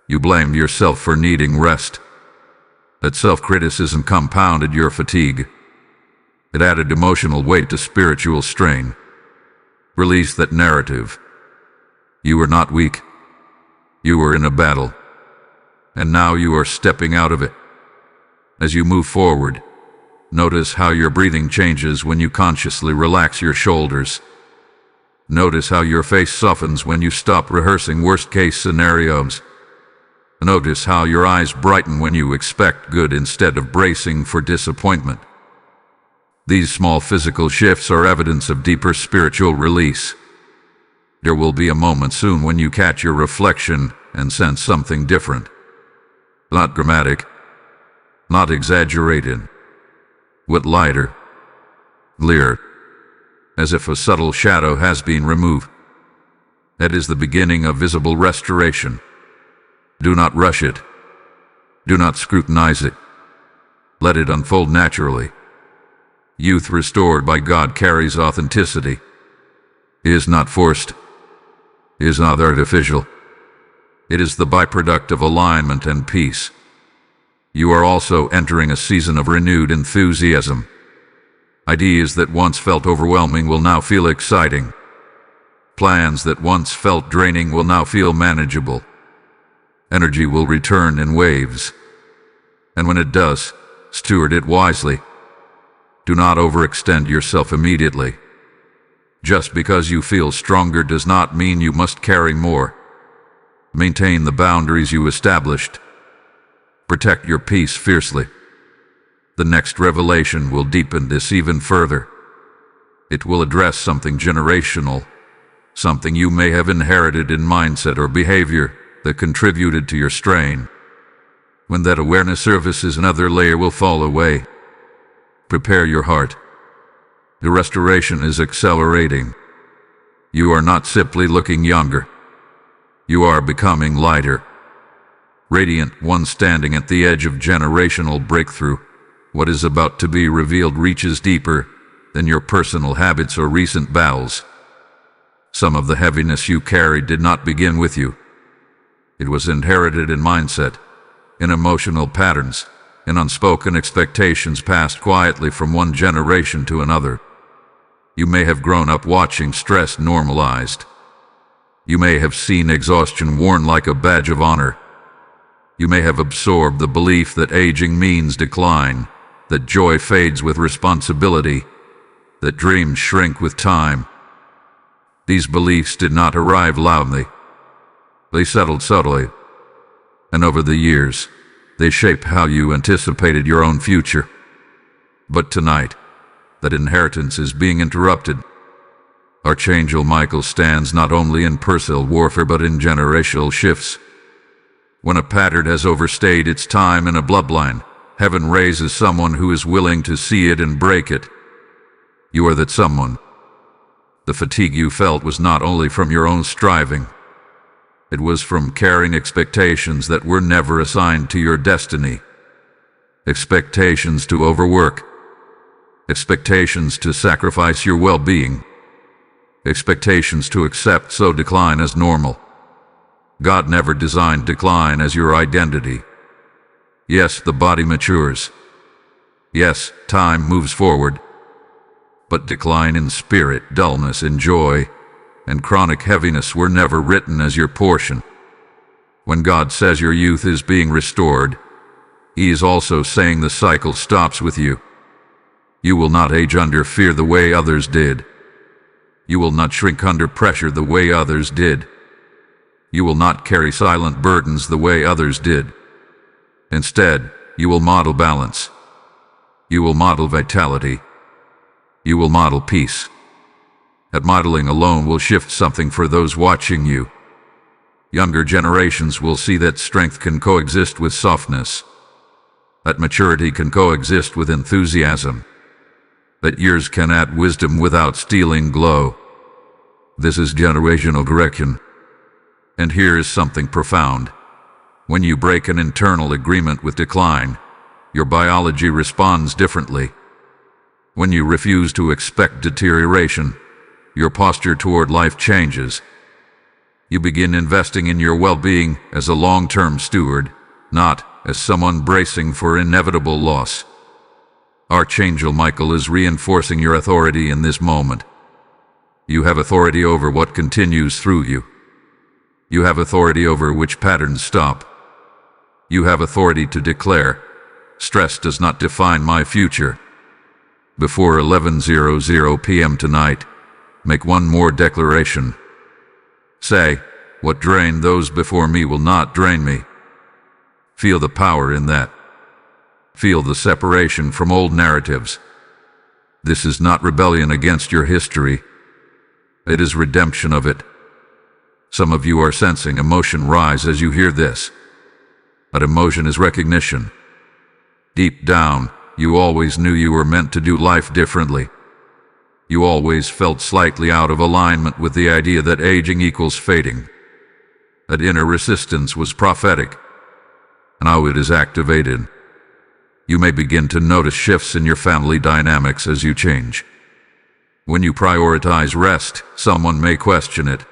[SPEAKER 1] You blamed yourself for needing rest. That self-criticism compounded your fatigue. It added emotional weight to spiritual strain. Release that narrative. You were not weak. You were in a battle. And now you are stepping out of it. As you move forward, notice how your breathing changes when you consciously relax your shoulders. Notice how your face softens when you stop rehearsing worst-case scenarios. Notice how your eyes brighten when you expect good instead of bracing for disappointment. These small physical shifts are evidence of deeper spiritual release. There will be a moment soon when you catch your reflection and sense something different. Not dramatic, not exaggerated, but lighter, clearer, as if a subtle shadow has been removed. That is the beginning of visible restoration. Do not rush it. Do not scrutinize it. Let it unfold naturally. Youth restored by God carries authenticity. It is not forced. It is not artificial. It is the byproduct of alignment and peace. You are also entering a season of renewed enthusiasm. Ideas that once felt overwhelming will now feel exciting. Plans that once felt draining will now feel manageable. Energy will return in waves. And when it does, steward it wisely. Do not overextend yourself immediately. Just because you feel stronger does not mean you must carry more. Maintain the boundaries you established. Protect your peace fiercely. The next revelation will deepen this even further. It will address something generational, something you may have inherited in mindset or behavior that contributed to your strain. When that awareness surfaces, another layer will fall away. Prepare your heart. The restoration is accelerating. You are not simply looking younger. You are becoming lighter. Radiant, one standing at the edge of generational breakthrough. What is about to be revealed reaches deeper than your personal habits or recent battles. Some of the heaviness you carried did not begin with you. It was inherited in mindset, in emotional patterns, and unspoken expectations passed quietly from one generation to another. You may have grown up watching stress normalized. You may have seen exhaustion worn like a badge of honor. You may have absorbed the belief that aging means decline, that joy fades with responsibility, that dreams shrink with time. These beliefs did not arrive loudly. They settled subtly, and over the years, they shaped how you anticipated your own future. But tonight, that inheritance is being interrupted. Archangel Michael stands not only in personal warfare but in generational shifts. When a pattern has overstayed its time in a bloodline, heaven raises someone who is willing to see it and break it. You are that someone. The fatigue you felt was not only from your own striving. It was from carrying expectations that were never assigned to your destiny. Expectations to overwork. Expectations to sacrifice your well-being. Expectations to accept so decline as normal. God never designed decline as your identity. Yes, the body matures. Yes, time moves forward. But decline in spirit, dullness in joy, and chronic heaviness were never written as your portion. When God says your youth is being restored, He is also saying the cycle stops with you. You will not age under fear the way others did. You will not shrink under pressure the way others did. You will not carry silent burdens the way others did. Instead, you will model balance. You will model vitality. You will model peace. That modeling alone will shift something for those watching you. Younger generations will see that strength can coexist with softness. That maturity can coexist with enthusiasm. That years can add wisdom without stealing glow. This is generational correction. And here is something profound. When you break an internal agreement with decline, your biology responds differently. When you refuse to expect deterioration, your posture toward life changes. You begin investing in your well-being as a long-term steward, not as someone bracing for inevitable loss. Archangel Michael is reinforcing your authority in this moment. You have authority over what continues through you. You have authority over which patterns stop. You have authority to declare, stress does not define my future. Before 11:00 p.m. tonight, make one more declaration. Say, what drained those before me will not drain me. Feel the power in that. Feel the separation from old narratives. This is not rebellion against your history. It is redemption of it. Some of you are sensing emotion rise as you hear this. That emotion is recognition. Deep down, you always knew you were meant to do life differently. You always felt slightly out of alignment with the idea that aging equals fading. That inner resistance was prophetic. Now it is activated. You may begin to notice shifts in your family dynamics as you change. When you prioritize rest, someone may question it.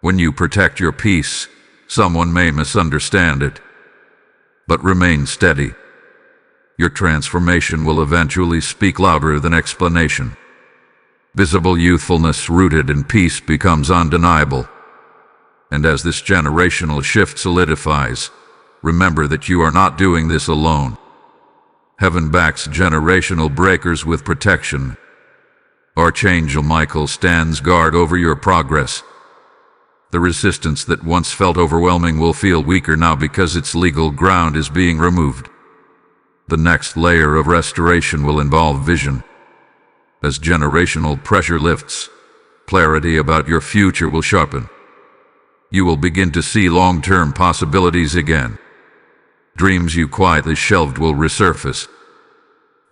[SPEAKER 1] When you protect your peace, someone may misunderstand it. But remain steady. Your transformation will eventually speak louder than explanation. Visible youthfulness rooted in peace becomes undeniable. And as this generational shift solidifies, remember that you are not doing this alone. Heaven backs generational breakers with protection. Archangel Michael stands guard over your progress. The resistance that once felt overwhelming will feel weaker now because its legal ground is being removed. The next layer of restoration will involve vision. As generational pressure lifts, clarity about your future will sharpen. You will begin to see long-term possibilities again. Dreams you quietly shelved will resurface.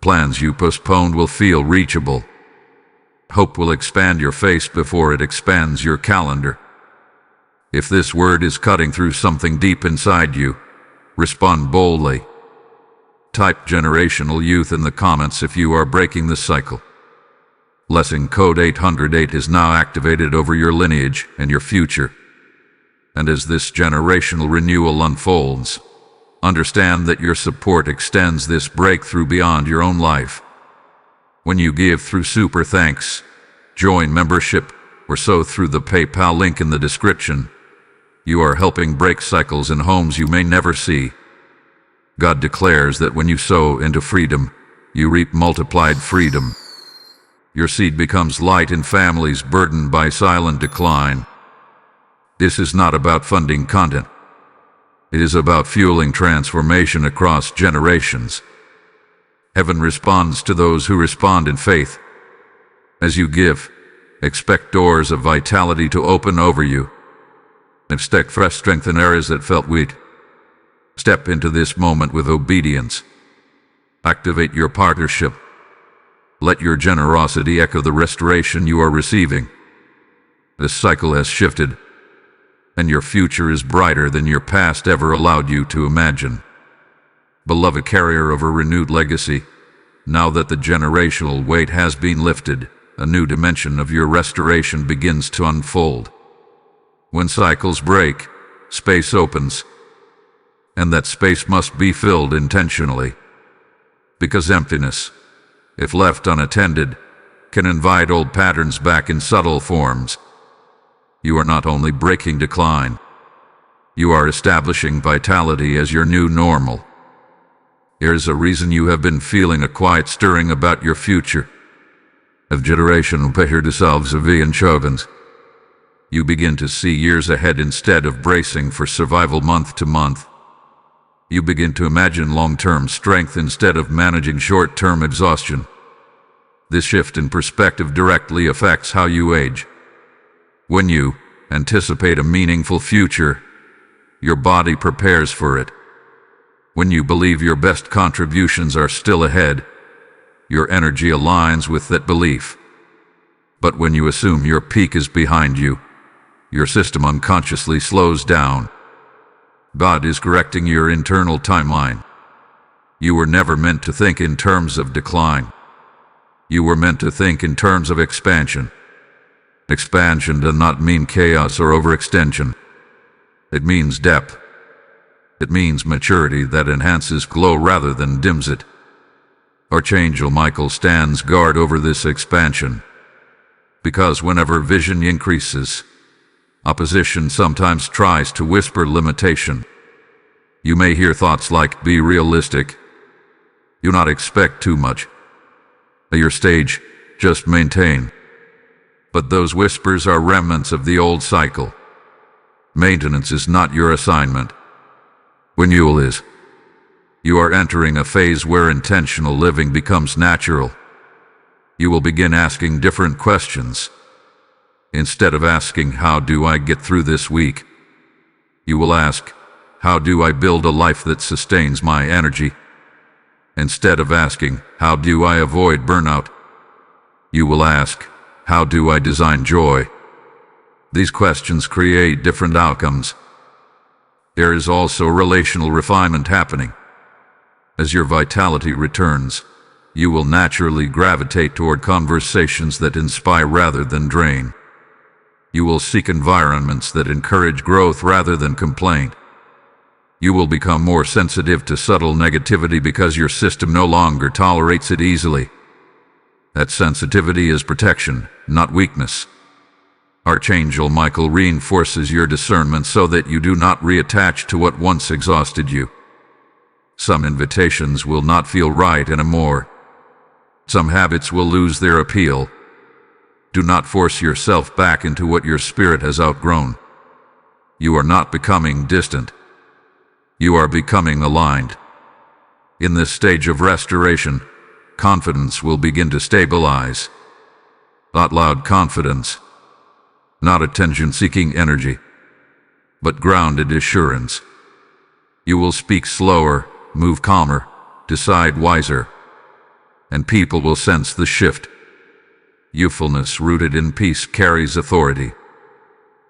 [SPEAKER 1] Plans you postponed will feel reachable. Hope will expand your face before it expands your calendar. If this word is cutting through something deep inside you, respond boldly. Type generational youth in the comments if you are breaking the cycle. Lesson code 808 is now activated over your lineage and your future. And as this generational renewal unfolds, understand that your support extends this breakthrough beyond your own life. When you give through Super Thanks, join membership, or sow through the PayPal link in the description, you are helping break cycles in homes you may never see. God declares that when you sow into freedom, you reap multiplied freedom. Your seed becomes light in families burdened by silent decline. This is not about funding content. It is about fueling transformation across generations. Heaven responds to those who respond in faith. As you give, expect doors of vitality to open over you. Expect fresh strength in areas that felt weak. Step into this moment with obedience. Activate your partnership. Let your generosity echo the restoration you are receiving. This cycle has shifted, and your future is brighter than your past ever allowed you to imagine. Beloved carrier of a renewed legacy, now that the generational weight has been lifted, a new dimension of your restoration begins to unfold. When cycles break, space opens, and that space must be filled intentionally. Because emptiness, if left unattended, can invite old patterns back in subtle forms. You are not only breaking decline, you are establishing vitality as your new normal. There's a reason you have been feeling a quiet stirring about your future. Of generational pressure dissolves of and chauvins. You begin to see years ahead instead of bracing for survival month to month. You begin to imagine long-term strength instead of managing short-term exhaustion. This shift in perspective directly affects how you age. When you anticipate a meaningful future, your body prepares for it. When you believe your best contributions are still ahead, your energy aligns with that belief. But when you assume your peak is behind you, your system unconsciously slows down. God is correcting your internal timeline. You were never meant to think in terms of decline. You were meant to think in terms of expansion. Expansion does not mean chaos or overextension. It means depth. It means maturity that enhances glow rather than dims it. Archangel Michael stands guard over this expansion. Because whenever vision increases, opposition sometimes tries to whisper limitation. You may hear thoughts like, "Be realistic. Do not expect too much. At your stage, just maintain." But those whispers are remnants of the old cycle. Maintenance is not your assignment. Renewal is. You are entering a phase where intentional living becomes natural. You will begin asking different questions. Instead of asking, "How do I get through this week?" you will ask, "How do I build a life that sustains my energy?" Instead of asking, "How do I avoid burnout?" you will ask, "How do I design joy?" These questions create different outcomes. There is also relational refinement happening. As your vitality returns, you will naturally gravitate toward conversations that inspire rather than drain. You will seek environments that encourage growth rather than complaint. You will become more sensitive to subtle negativity because your system no longer tolerates it easily. That sensitivity is protection, not weakness. Archangel Michael reinforces your discernment so that you do not reattach to what once exhausted you. Some invitations will not feel right anymore. Some habits will lose their appeal. Do not force yourself back into what your spirit has outgrown. You are not becoming distant. You are becoming aligned. In this stage of restoration, confidence will begin to stabilize. Not loud confidence, not attention-seeking energy, but grounded assurance. You will speak slower, move calmer, decide wiser, and people will sense the shift. Youthfulness rooted in peace carries authority.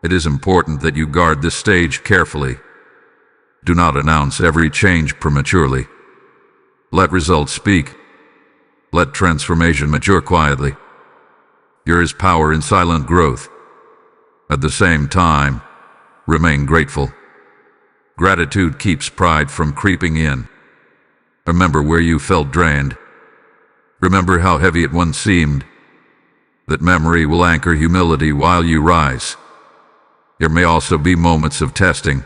[SPEAKER 1] It is important that you guard this stage carefully. Do not announce every change prematurely. Let results speak. Let transformation mature quietly. There is power in silent growth. At the same time, remain grateful. Gratitude keeps pride from creeping in. Remember where you felt drained. Remember how heavy it once seemed. That memory will anchor humility while you rise. There may also be moments of testing,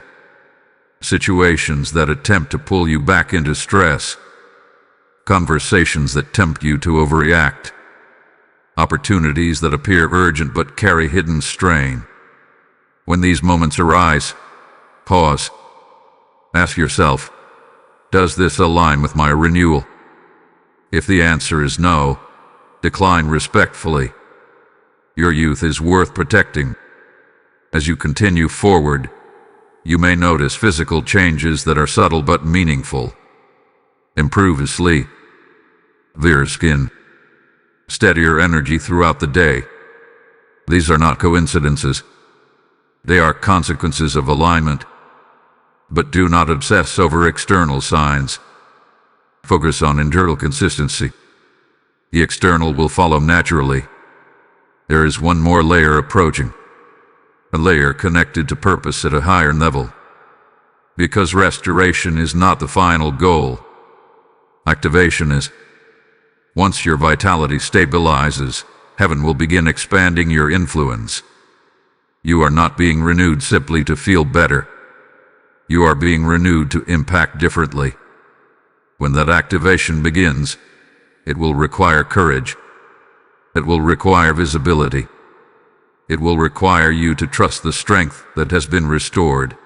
[SPEAKER 1] situations that attempt to pull you back into stress, conversations that tempt you to overreact, opportunities that appear urgent but carry hidden strain. When these moments arise, pause. Ask yourself, does this align with my renewal? If the answer is no, decline respectfully. Your youth is worth protecting. As you continue forward, you may notice physical changes that are subtle but meaningful. Improve sleep, clearer skin, steadier energy throughout the day. These are not coincidences. They are consequences of alignment. But do not obsess over external signs. Focus on internal consistency. The external will follow naturally. There is one more layer approaching. A layer connected to purpose at a higher level. Because restoration is not the final goal. Activation is. Once your vitality stabilizes, heaven will begin expanding your influence. You are not being renewed simply to feel better. You are being renewed to impact differently. When that activation begins, it will require courage. It will require visibility. It will require you to trust the strength that has been restored.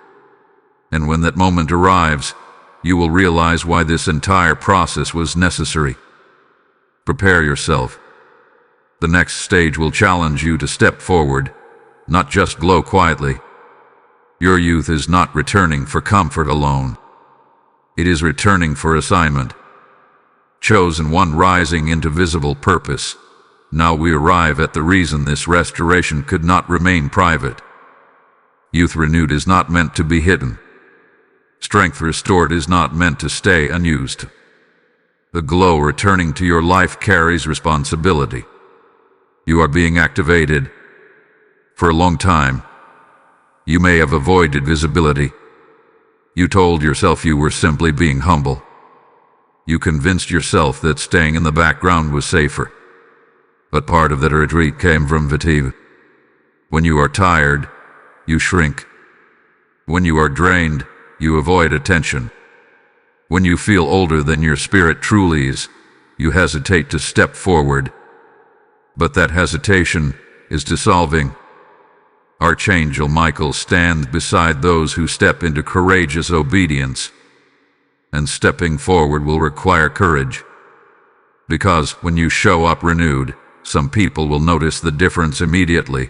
[SPEAKER 1] And when that moment arrives, you will realize why this entire process was necessary. Prepare yourself. The next stage will challenge you to step forward, not just glow quietly. Your youth is not returning for comfort alone. It is returning for assignment. Chosen one rising into visible purpose. Now we arrive at the reason this restoration could not remain private. Youth renewed is not meant to be hidden. Strength restored is not meant to stay unused. The glow returning to your life carries responsibility. You are being activated. For a long time, you may have avoided visibility. You told yourself you were simply being humble. You convinced yourself that staying in the background was safer. But part of that retreat came from fatigue. When you are tired, you shrink. When you are drained, you avoid attention. When you feel older than your spirit truly is, you hesitate to step forward. But that hesitation is dissolving. Archangel Michael stands beside those who step into courageous obedience. And stepping forward will require courage. Because when you show up renewed, some people will notice the difference immediately.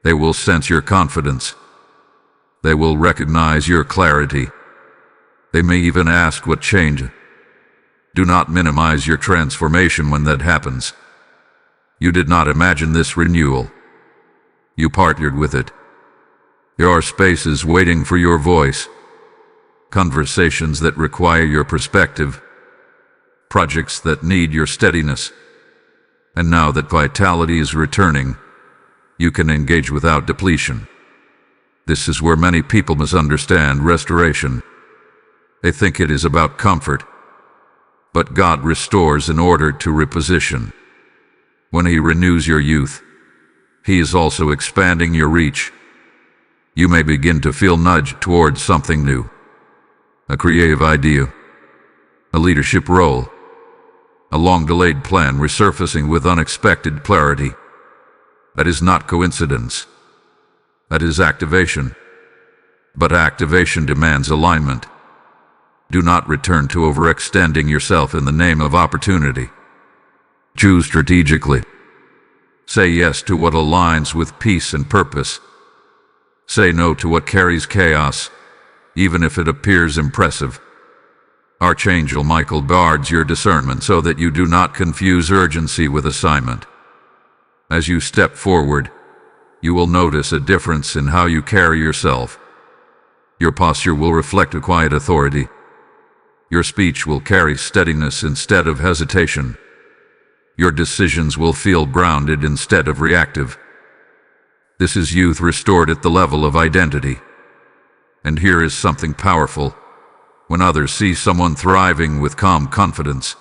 [SPEAKER 1] They will sense your confidence. They will recognize your clarity. They may even ask what changed. Do not minimize your transformation when that happens. You did not imagine this renewal. You partnered with it. There are spaces waiting for your voice, conversations that require your perspective, projects that need your steadiness. And now that vitality is returning, you can engage without depletion. This is where many people misunderstand restoration. They think it is about comfort. But God restores in order to reposition. When He renews your youth, He is also expanding your reach. You may begin to feel nudged towards something new. A creative idea. A leadership role. A long-delayed plan resurfacing with unexpected clarity. That is not coincidence. That is activation. But activation demands alignment. Do not return to overextending yourself in the name of opportunity. Choose strategically. Say yes to what aligns with peace and purpose. Say no to what carries chaos, even if it appears impressive. Archangel Michael guards your discernment so that you do not confuse urgency with assignment. As you step forward, you will notice a difference in how you carry yourself. Your posture will reflect a quiet authority. Your speech will carry steadiness instead of hesitation. Your decisions will feel grounded instead of reactive. This is youth restored at the level of identity. And here is something powerful. When others see someone thriving with calm confidence,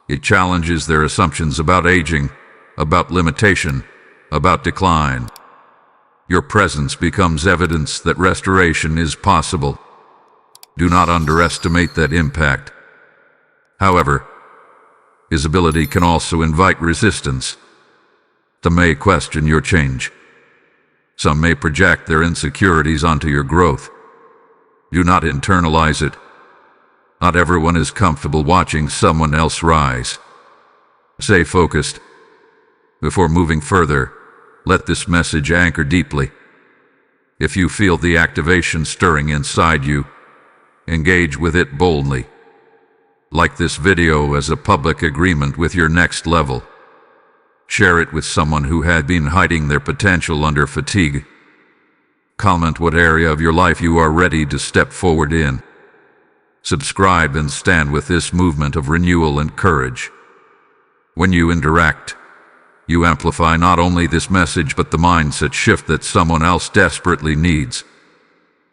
[SPEAKER 1] it challenges their assumptions about aging, about limitation, about decline. Your presence becomes evidence that restoration is possible. Do not underestimate that impact. However, his ability can also invite resistance. Some may question your change. Some may project their insecurities onto your growth. Do not internalize it. Not everyone is comfortable watching someone else rise. Stay focused. Before moving further, let this message anchor deeply. If you feel the activation stirring inside you, engage with it boldly. Like this video as a public agreement with your next level. Share it with someone who had been hiding their potential under fatigue. Comment what area of your life you are ready to step forward in. Subscribe and stand with this movement of renewal and courage. When you interact, you amplify not only this message but the mindset shift that someone else desperately needs.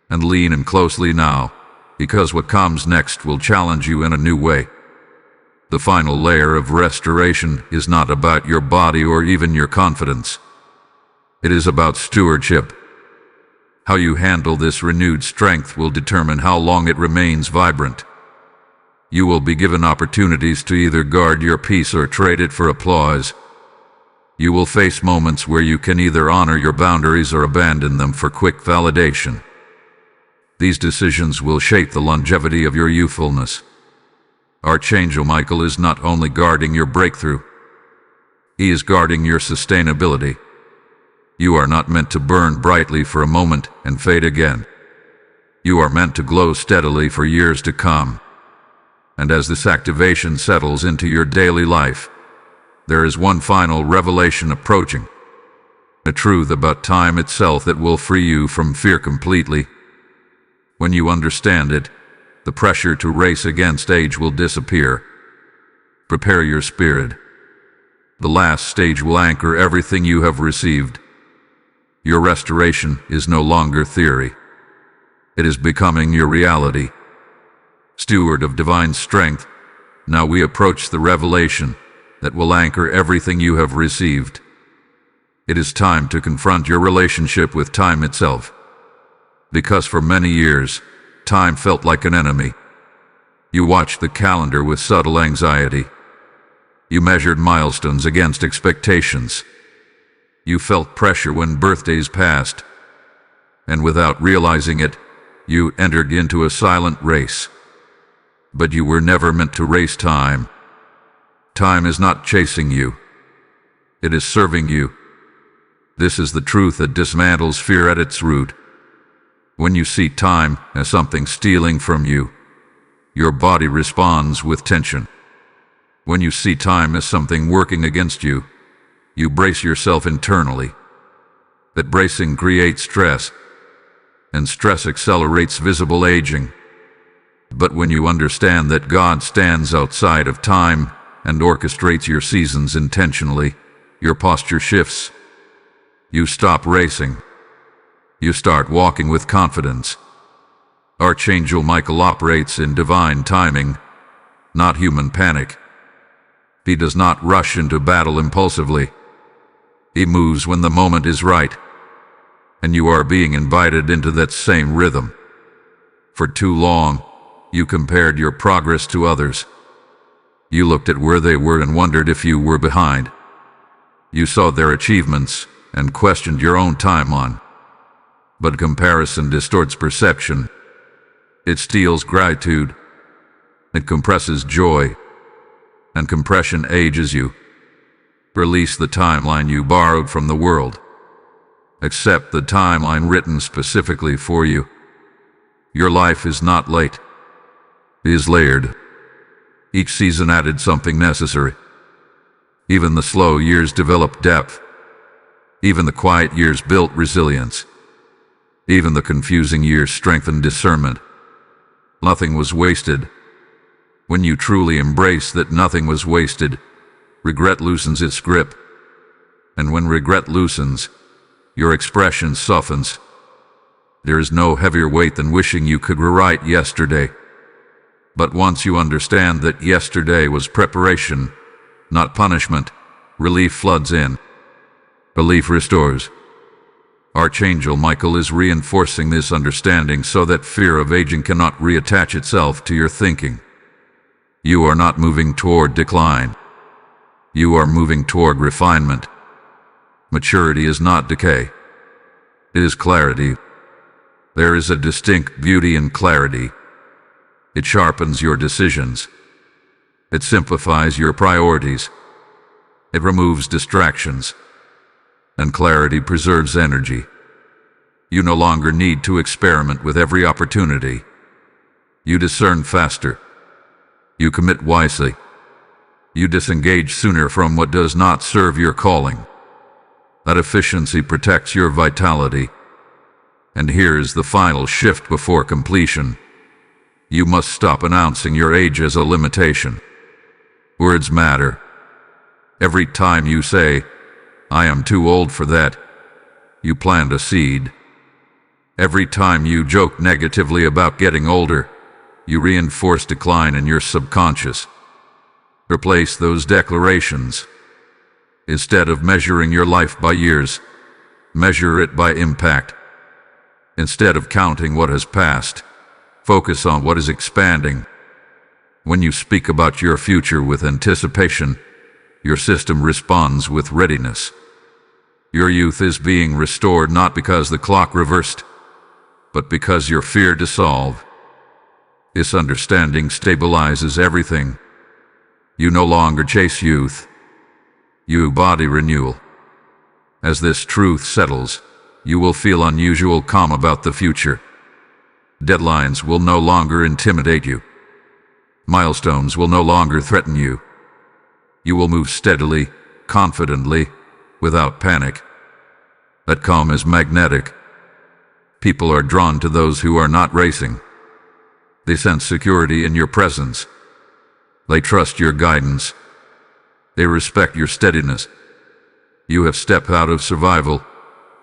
[SPEAKER 1] And lean in closely now, because what comes next will challenge you in a new way. The final layer of restoration is not about your body or even your confidence. It is about stewardship. How you handle this renewed strength will determine how long it remains vibrant. You will be given opportunities to either guard your peace or trade it for applause. You will face moments where you can either honor your boundaries or abandon them for quick validation. These decisions will shape the longevity of your youthfulness. Archangel Michael is not only guarding your breakthrough, he is guarding your sustainability. You are not meant to burn brightly for a moment and fade again. You are meant to glow steadily for years to come. And as this activation settles into your daily life, there is one final revelation approaching. A truth about time itself that will free you from fear completely. When you understand it, the pressure to race against age will disappear. Prepare your spirit. The last stage will anchor everything you have received. Your restoration is no longer theory. It is becoming your reality. Steward of divine strength, now we approach the revelation that will anchor everything you have received. It is time to confront your relationship with time itself. Because for many years, time felt like an enemy. You watched the calendar with subtle anxiety. You measured milestones against expectations. You felt pressure when birthdays passed. And without realizing it, you entered into a silent race. But you were never meant to race time. Time is not chasing you. It is serving you. This is the truth that dismantles fear at its root. When you see time as something stealing from you, your body responds with tension. When you see time as something working against you, you brace yourself internally. That bracing creates stress, and stress accelerates visible aging. But when you understand that God stands outside of time and orchestrates your seasons intentionally, your posture shifts. You stop racing. You start walking with confidence. Archangel Michael operates in divine timing, not human panic. He does not rush into battle impulsively. He moves when the moment is right, and you are being invited into that same rhythm. For too long, you compared your progress to others. You looked at where they were and wondered if you were behind. You saw their achievements and questioned your own timeline. But comparison distorts perception. It steals gratitude. It compresses joy. And compression ages you. Release the timeline you borrowed from the world. Accept the timeline written specifically for you. Your life is not late. It is layered. Each season added something necessary. Even the slow years developed depth. Even the quiet years built resilience. Even the confusing years strengthened discernment. Nothing was wasted. When you truly embrace that nothing was wasted, regret loosens its grip. And when regret loosens, your expression softens. There is no heavier weight than wishing you could rewrite yesterday. But once you understand that yesterday was preparation, not punishment, relief floods in. Belief restores. Archangel Michael is reinforcing this understanding so that fear of aging cannot reattach itself to your thinking. You are not moving toward decline. You are moving toward refinement. Maturity is not decay. It is clarity. There is a distinct beauty in clarity. It sharpens your decisions. It simplifies your priorities. It removes distractions. And clarity preserves energy. You no longer need to experiment with every opportunity. You discern faster. You commit wisely. You disengage sooner from what does not serve your calling. That efficiency protects your vitality. And here is the final shift before completion. You must stop announcing your age as a limitation. Words matter. Every time you say, "I am too old for that," you plant a seed. Every time you joke negatively about getting older, you reinforce decline in your subconscious. Replace those declarations. Instead of measuring your life by years, measure it by impact. Instead of counting what has passed, focus on what is expanding. When you speak about your future with anticipation, your system responds with readiness. Your youth is being restored not because the clock reversed, but because your fear dissolved. This understanding stabilizes everything. You no longer chase youth. You embody renewal. As this truth settles, you will feel unusual calm about the future. Deadlines will no longer intimidate you. Milestones will no longer threaten you. You will move steadily, confidently, without panic. That calm is magnetic. People are drawn to those who are not racing. They sense security in your presence. They trust your guidance. They respect your steadiness. You have stepped out of survival,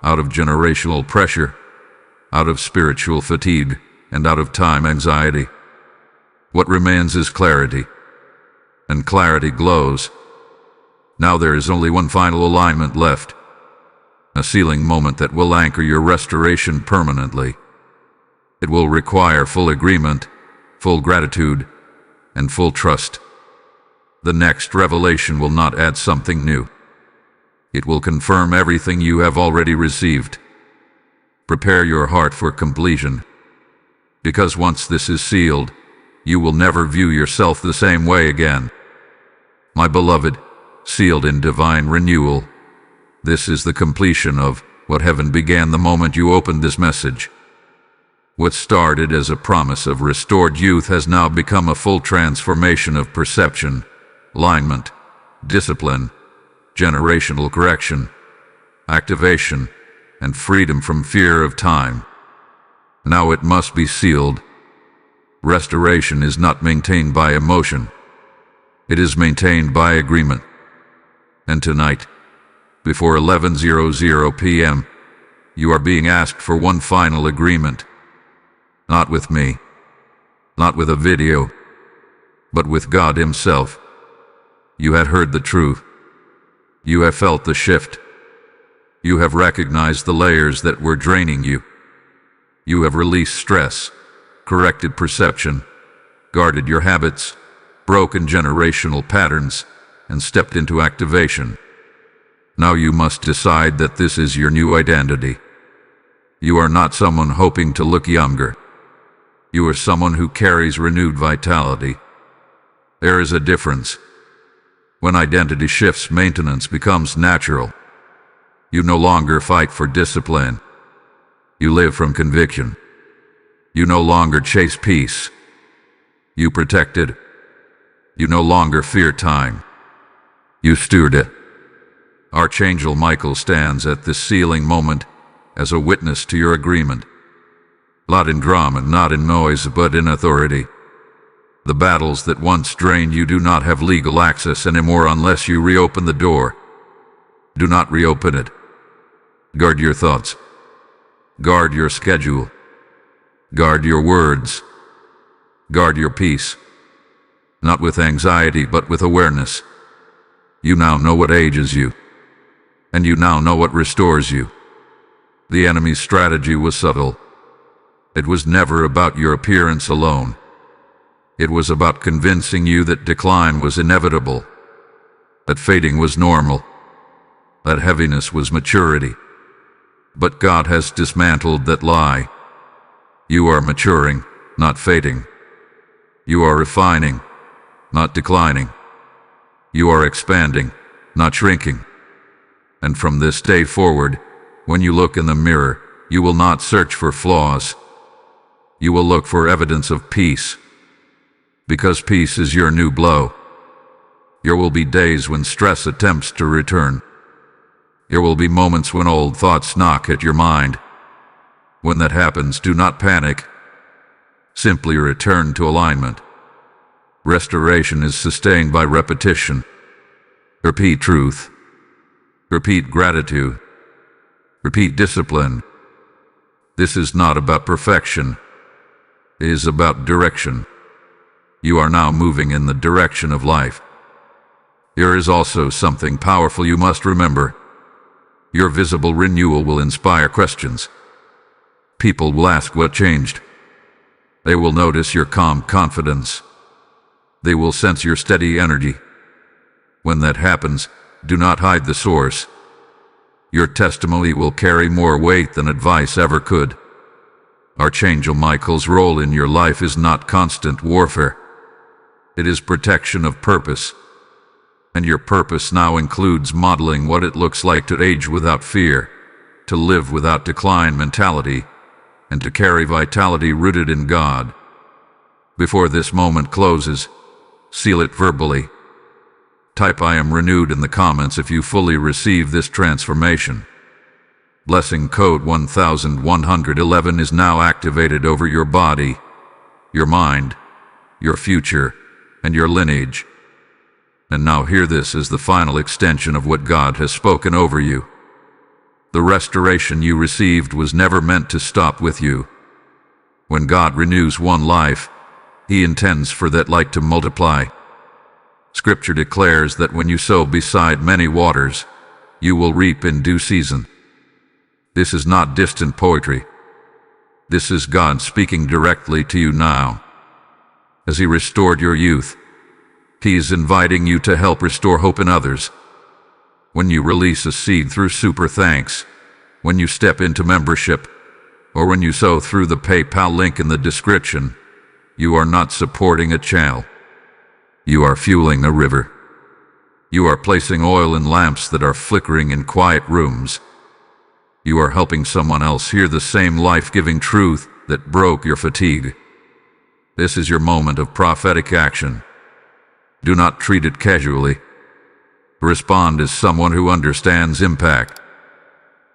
[SPEAKER 1] out of generational pressure, out of spiritual fatigue, and out of time anxiety. What remains is clarity, and clarity glows. Now there is only one final alignment left, a sealing moment that will anchor your restoration permanently. It will require full agreement, full gratitude, and full trust. The next revelation will not add something new. It will confirm everything you have already received. Prepare your heart for completion, because once this is sealed, you will never view yourself the same way again. My beloved, sealed in divine renewal, this is the completion of what heaven began the moment you opened this message. What started as a promise of restored youth has now become a full transformation of perception, alignment, discipline, generational correction, activation, and freedom from fear of time. Now it must be sealed. Restoration is not maintained by emotion. It is maintained by agreement. And tonight, before 11:00 p.m., you are being asked for one final agreement. Not with me, not with a video, but with God Himself. You had heard the truth. You have felt the shift. You have recognized the layers that were draining you. You have released stress, corrected perception, guarded your habits, broken generational patterns, and stepped into activation. Now you must decide that this is your new identity. You are not someone hoping to look younger. You are someone who carries renewed vitality. There is a difference. When identity shifts, maintenance becomes natural. You no longer fight for discipline. You live from conviction. You no longer chase peace. You protect it. You no longer fear time. You steward it. Archangel Michael stands at this sealing moment as a witness to your agreement. Not in drama, not in noise, but in authority. The battles that once drained you do not have legal access anymore unless you reopen the door. Do not reopen it. Guard your thoughts. Guard your schedule. Guard your words. Guard your peace. Not with anxiety, but with awareness. You now know what ages you, and you now know what restores you. The enemy's strategy was subtle. It was never about your appearance alone. It was about convincing you that decline was inevitable, that fading was normal, that heaviness was maturity. But God has dismantled that lie. You are maturing, not fading. You are refining, not declining. You are expanding, not shrinking. And from this day forward, when you look in the mirror, you will not search for flaws. You will look for evidence of peace. Because peace is your new blow. There will be days when stress attempts to return. There will be moments when old thoughts knock at your mind. When that happens, do not panic. Simply return to alignment. Restoration is sustained by repetition. Repeat truth. Repeat gratitude. Repeat discipline. This is not about perfection. It is about direction. You are now moving in the direction of life. There is also something powerful you must remember. Your visible renewal will inspire questions. People will ask what changed. They will notice your calm confidence. They will sense your steady energy. When that happens, do not hide the source. Your testimony will carry more weight than advice ever could. Archangel Michael's role in your life is not constant warfare. It is protection of purpose. And your purpose now includes modeling what it looks like to age without fear, to live without decline mentality, and to carry vitality rooted in God. Before this moment closes, seal it verbally. Type "I am renewed" in the comments if you fully receive this transformation. Blessing code 1111 is now activated over your body, your mind, your future, and your lineage. And now hear this as the final extension of what God has spoken over you. The restoration you received was never meant to stop with you. When God renews one life, He intends for that light to multiply. Scripture declares that when you sow beside many waters, you will reap in due season. This is not distant poetry. This is God speaking directly to you now. As He restored your youth, He is inviting you to help restore hope in others. When you release a seed through super thanks, when you step into membership, or when you sow through the PayPal link in the description, you are not supporting a channel. You are fueling a river. You are placing oil in lamps that are flickering in quiet rooms. You are helping someone else hear the same life-giving truth that broke your fatigue. This is your moment of prophetic action. Do not treat it casually. Respond as someone who understands impact.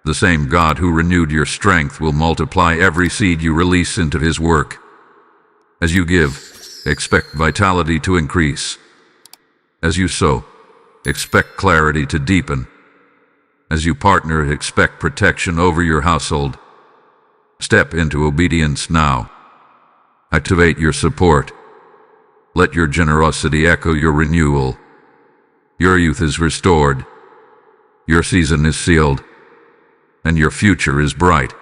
[SPEAKER 1] The same God who renewed your strength will multiply every seed you release into His work. As you give, expect vitality to increase. As you sow, expect clarity to deepen. As you partner, expect protection over your household. Step into obedience now. Activate your support. Let your generosity echo your renewal. Your youth is restored. Your season is sealed. And your future is bright.